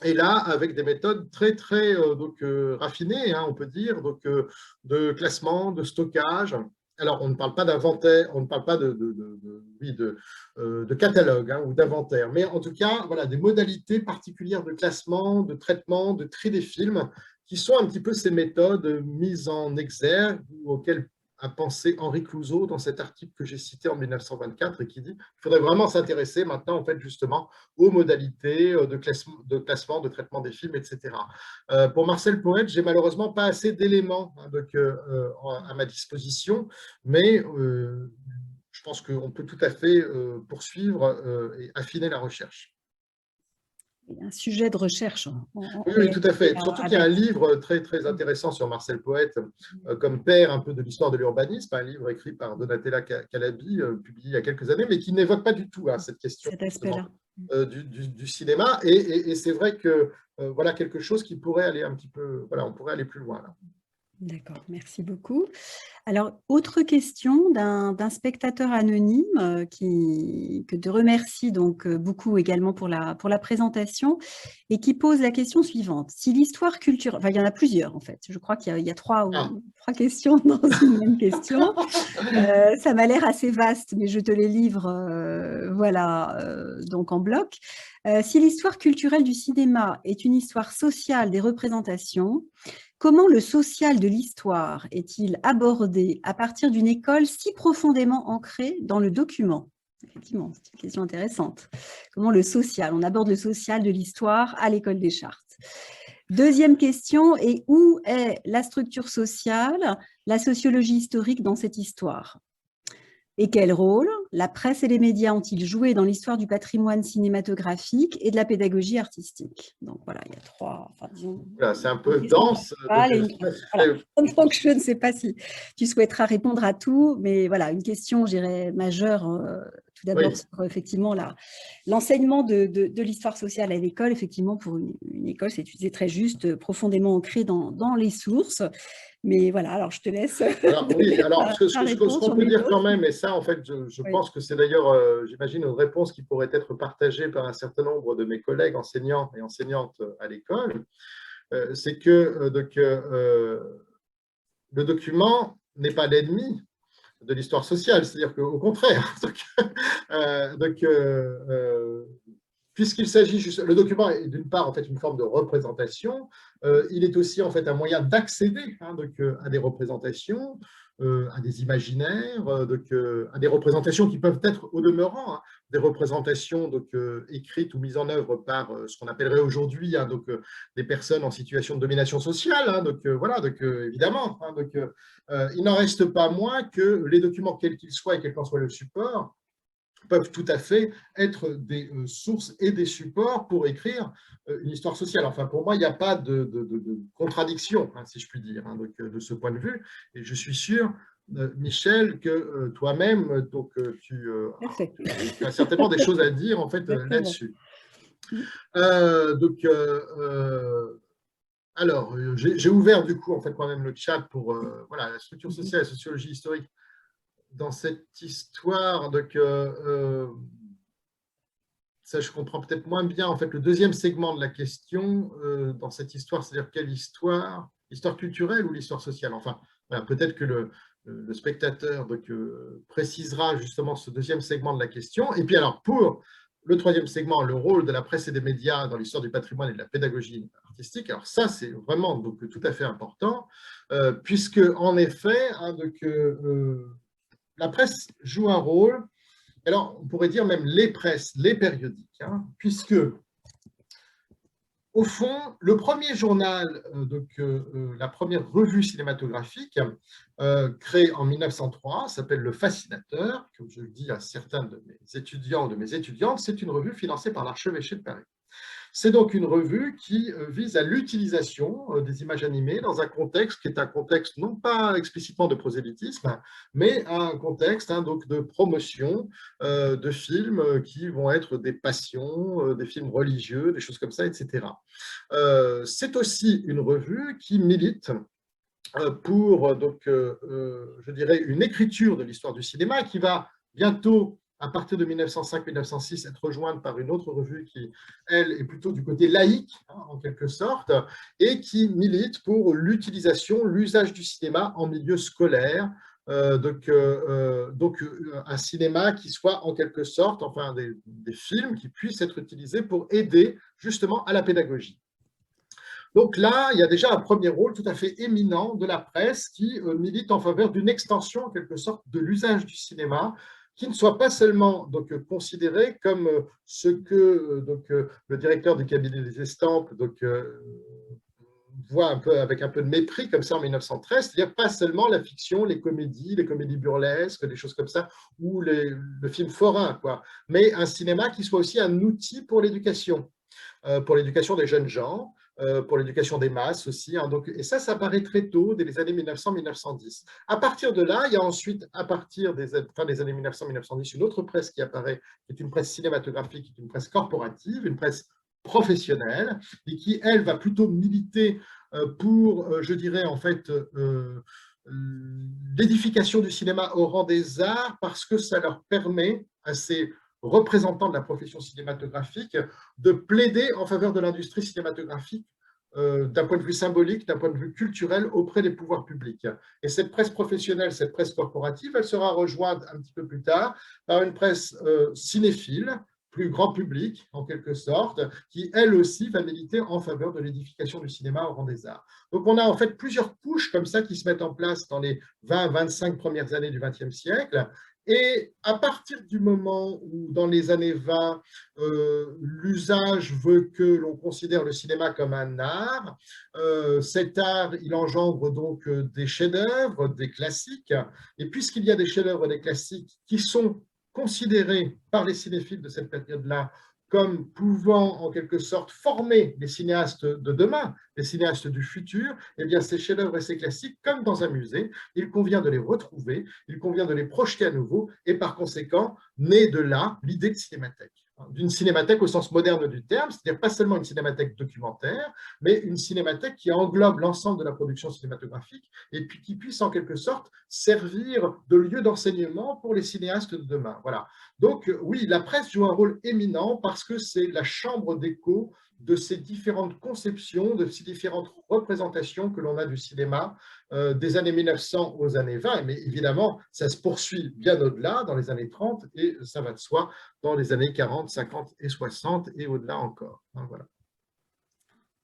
Et là, avec des méthodes très, très raffinées, hein, on peut dire, de classement, de stockage. Alors, on ne parle pas d'inventaire, on ne parle pas de catalogue, hein, ou d'inventaire, mais en tout cas, voilà, des modalités particulières de classement, de traitement, de tri des films, qui sont un petit peu ces méthodes mises en exergue, auxquelles a pensé Henri Clouzot dans cet article que j'ai cité en 1924 et qui dit qu'il faudrait vraiment s'intéresser maintenant, en fait, justement, aux modalités de classement, de traitement des films, etc. Pour Marcel Poët, j'ai malheureusement pas assez d'éléments, hein, à ma disposition, mais je pense qu'on peut tout à fait poursuivre et affiner la recherche. Un sujet de recherche. Oui, tout à fait. Surtout qu'il y a un livre très, très intéressant sur Marcel Poët, comme père un peu de l'histoire de l'urbanisme, un livre écrit par Donatella Calabi, publié il y a quelques années, mais qui n'évoque pas du tout, hein, cette question cet aspect-là du cinéma. Et c'est vrai que voilà quelque chose qui pourrait aller un petit peu, voilà, on pourrait aller plus loin là. D'accord, merci beaucoup. Alors, autre question d'un spectateur anonyme que te remercie donc beaucoup également pour la présentation et qui pose la question suivante. Si l'histoire culturelle, enfin il y en a plusieurs en fait, je crois qu'il y a trois questions dans une même question. Ça m'a l'air assez vaste, mais je te les livre donc en bloc. Si l'histoire culturelle du cinéma est une histoire sociale des représentations, comment le social de l'histoire est-il abordé à partir d'une école si profondément ancrée dans le document? Effectivement, c'est une question intéressante. Comment le social, on aborde le social de l'histoire à l'école des Chartes. Deuxième question, et où est la structure sociale, la sociologie historique dans cette histoire? Et quel rôle la presse et les médias ont-ils joué dans l'histoire du patrimoine cinématographique et de la pédagogie artistique? Donc voilà, il y a trois. Enfin, disons, voilà, c'est un peu dense. Donc je ne sais pas si tu souhaiteras répondre à tout, mais voilà, une question, je dirais, majeure, tout d'abord, oui. sur effectivement l'enseignement de l'histoire sociale à l'école. Effectivement, pour une école, c'est très juste, profondément ancré dans les sources. Mais voilà, alors je te laisse. Alors, oui, alors ce qu'on peut dire quand même, et ça, en fait, je pense que c'est d'ailleurs, j'imagine, une réponse qui pourrait être partagée par un certain nombre de mes collègues enseignants et enseignantes à l'école, c'est que le document n'est pas l'ennemi de l'histoire sociale, c'est-à-dire qu'au contraire, puisqu'il s'agit juste, le document est d'une part en fait une forme de représentation, il est aussi en fait un moyen d'accéder à des représentations, à des imaginaires, à des représentations qui peuvent être au demeurant, hein, des représentations écrites ou mises en œuvre par ce qu'on appellerait aujourd'hui des personnes en situation de domination sociale. Hein, évidemment, hein, il n'en reste pas moins que les documents, quels qu'ils soient et quel qu'en soit le support, peuvent tout à fait être des sources et des supports pour écrire une histoire sociale. Enfin, pour moi, il n'y a pas de contradiction, hein, si je puis dire, hein, de ce point de vue. Et je suis sûr, Michel, que toi-même, tu as certainement des choses à dire en fait là-dessus. Alors, j'ai ouvert du coup en fait moi-même le chat pour voilà, la structure sociale, la sociologie historique dans cette histoire, ça je comprends peut-être moins bien en fait le deuxième segment de la question dans cette histoire, c'est-à-dire quelle histoire, l'histoire culturelle ou l'histoire sociale. Enfin, voilà, peut-être que le spectateur précisera justement ce deuxième segment de la question. Et puis alors pour le troisième segment, le rôle de la presse et des médias dans l'histoire du patrimoine et de la pédagogie artistique. Alors ça, c'est vraiment tout à fait important, puisque en effet, la presse joue un rôle, alors on pourrait dire même les presses, les périodiques, hein, puisque au fond, le premier journal, la première revue cinématographique, créée en 1903, s'appelle Le Fascinateur, comme je le dis à certains de mes étudiants ou de mes étudiantes, c'est une revue financée par l'archevêché de Paris. C'est donc une revue qui vise à l'utilisation des images animées dans un contexte qui est un contexte non pas explicitement de prosélytisme, mais un contexte de promotion de films qui vont être des passions, des films religieux, des choses comme ça, etc. C'est aussi une revue qui milite pour, je dirais, une écriture de l'histoire du cinéma qui va bientôt à partir de 1905-1906, être rejointe par une autre revue qui, elle, est plutôt du côté laïque, en quelque sorte, et qui milite pour l'utilisation, l'usage du cinéma en milieu scolaire. Donc, un cinéma qui soit en quelque sorte, enfin des films qui puissent être utilisés pour aider justement à la pédagogie. Donc là, il y a déjà un premier rôle tout à fait éminent de la presse qui milite en faveur d'une extension en quelque sorte de l'usage du cinéma, qui ne soit pas seulement donc, considéré comme ce que le directeur du cabinet des estampes voit un peu, avec un peu de mépris comme ça en 1913, c'est-à-dire pas seulement la fiction, les comédies burlesques, des choses comme ça, ou le film forain, quoi, mais un cinéma qui soit aussi un outil pour l'éducation des jeunes gens, pour l'éducation des masses aussi. Hein, donc, et ça apparaît très tôt, dès les années 1900-1910. À partir de là, il y a ensuite, à partir des fin des années 1900-1910, une autre presse qui apparaît, qui est une presse cinématographique, qui est une presse corporative, une presse professionnelle, et qui, elle, va plutôt militer pour, je dirais, en fait, l'édification du cinéma au rang des arts, parce que ça leur permet à ces représentants de la profession cinématographique de plaider en faveur de l'industrie cinématographique d'un point de vue symbolique, d'un point de vue culturel auprès des pouvoirs publics. Et cette presse professionnelle, cette presse corporative, elle sera rejointe un petit peu plus tard par une presse cinéphile, plus grand public en quelque sorte, qui elle aussi va militer en faveur de l'édification du cinéma au rang des arts. Donc on a en fait plusieurs couches comme ça qui se mettent en place dans les 20-25 premières années du XXe siècle. Et à partir du moment où, dans les années 20, l'usage veut que l'on considère le cinéma comme un art, cet art, il engendre donc des chefs-d'œuvre, des classiques. Et puisqu'il y a des chefs-d'œuvre et des classiques qui sont considérés par les cinéphiles de cette période-là comme pouvant en quelque sorte former les cinéastes de demain, les cinéastes du futur, eh bien ces chefs-d'œuvre et ces classiques, comme dans un musée, il convient de les retrouver, il convient de les projeter à nouveau, et par conséquent, naît de là l'idée de cinémathèque. D'une cinémathèque au sens moderne du terme, c'est-à-dire pas seulement une cinémathèque documentaire, mais une cinémathèque qui englobe l'ensemble de la production cinématographique et puis qui puisse en quelque sorte servir de lieu d'enseignement pour les cinéastes de demain. Voilà. Donc oui, la presse joue un rôle éminent parce que c'est la chambre d'écho de ces différentes conceptions, de ces différentes représentations que l'on a du cinéma des années 1900 aux années 20. Mais évidemment, ça se poursuit bien au-delà, dans les années 30, et ça va de soi dans les années 40, 50 et 60, et au-delà encore. Hein, voilà.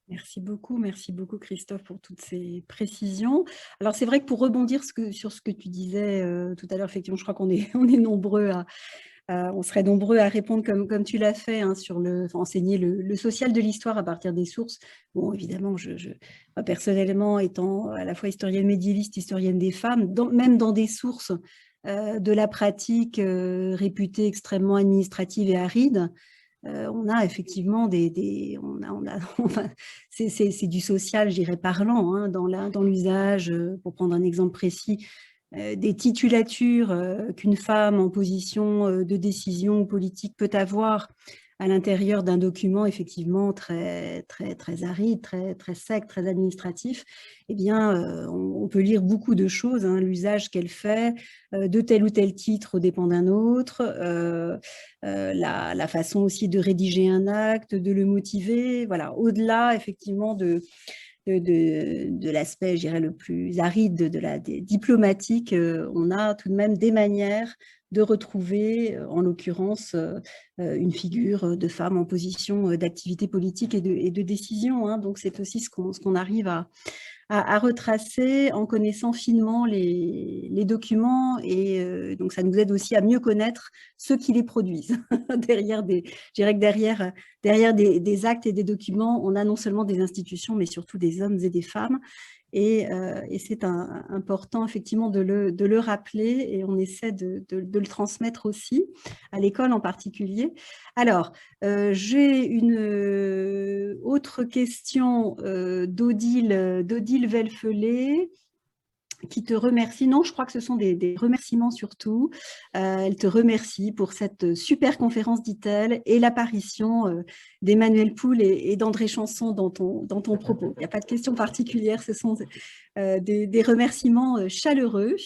Merci beaucoup Christophe pour toutes ces précisions. Alors c'est vrai que pour rebondir sur ce que tu disais tout à l'heure, effectivement, je crois qu'on est nombreux on serait nombreux à répondre comme tu l'as fait, hein, sur enseigner le social de l'histoire à partir des sources. Bon, évidemment, moi, personnellement, étant à la fois historienne médiéviste, historienne des femmes, même dans des sources de la pratique réputée extrêmement administrative et aride, on a effectivement enfin, c'est du social, je dirais, parlant, hein, dans l'usage, pour prendre un exemple précis, des titulatures qu'une femme en position de décision politique peut avoir à l'intérieur d'un document effectivement très, très, très aride, très, très sec, très administratif, eh bien, on peut lire beaucoup de choses, hein, l'usage qu'elle fait de tel ou tel titre dépend d'un autre, la façon aussi de rédiger un acte, de le motiver, voilà, au-delà effectivement de l'aspect, je dirais, le plus aride des diplomatique, on a tout de même des manières de retrouver, en l'occurrence, une figure de femme en position d'activité politique et de décision. Hein. Donc, c'est aussi ce qu'on arrive à retracer en connaissant finement les documents, et donc ça nous aide aussi à mieux connaître ceux qui les produisent. Je dirais que derrière des actes et des documents, on a non seulement des institutions, mais surtout des hommes et des femmes. Et c'est important effectivement de le rappeler, et on essaie de le transmettre aussi, à l'école en particulier. Alors, j'ai une autre question d'Odile Velfelet, qui te remercie. Non, je crois que ce sont des remerciements surtout. Elle te remercie pour cette super conférence, dit-elle, et l'apparition d'Emmanuel Poul et d'André Chanson dans ton propos. Il n'y a pas de question particulière, ce sont des remerciements chaleureux.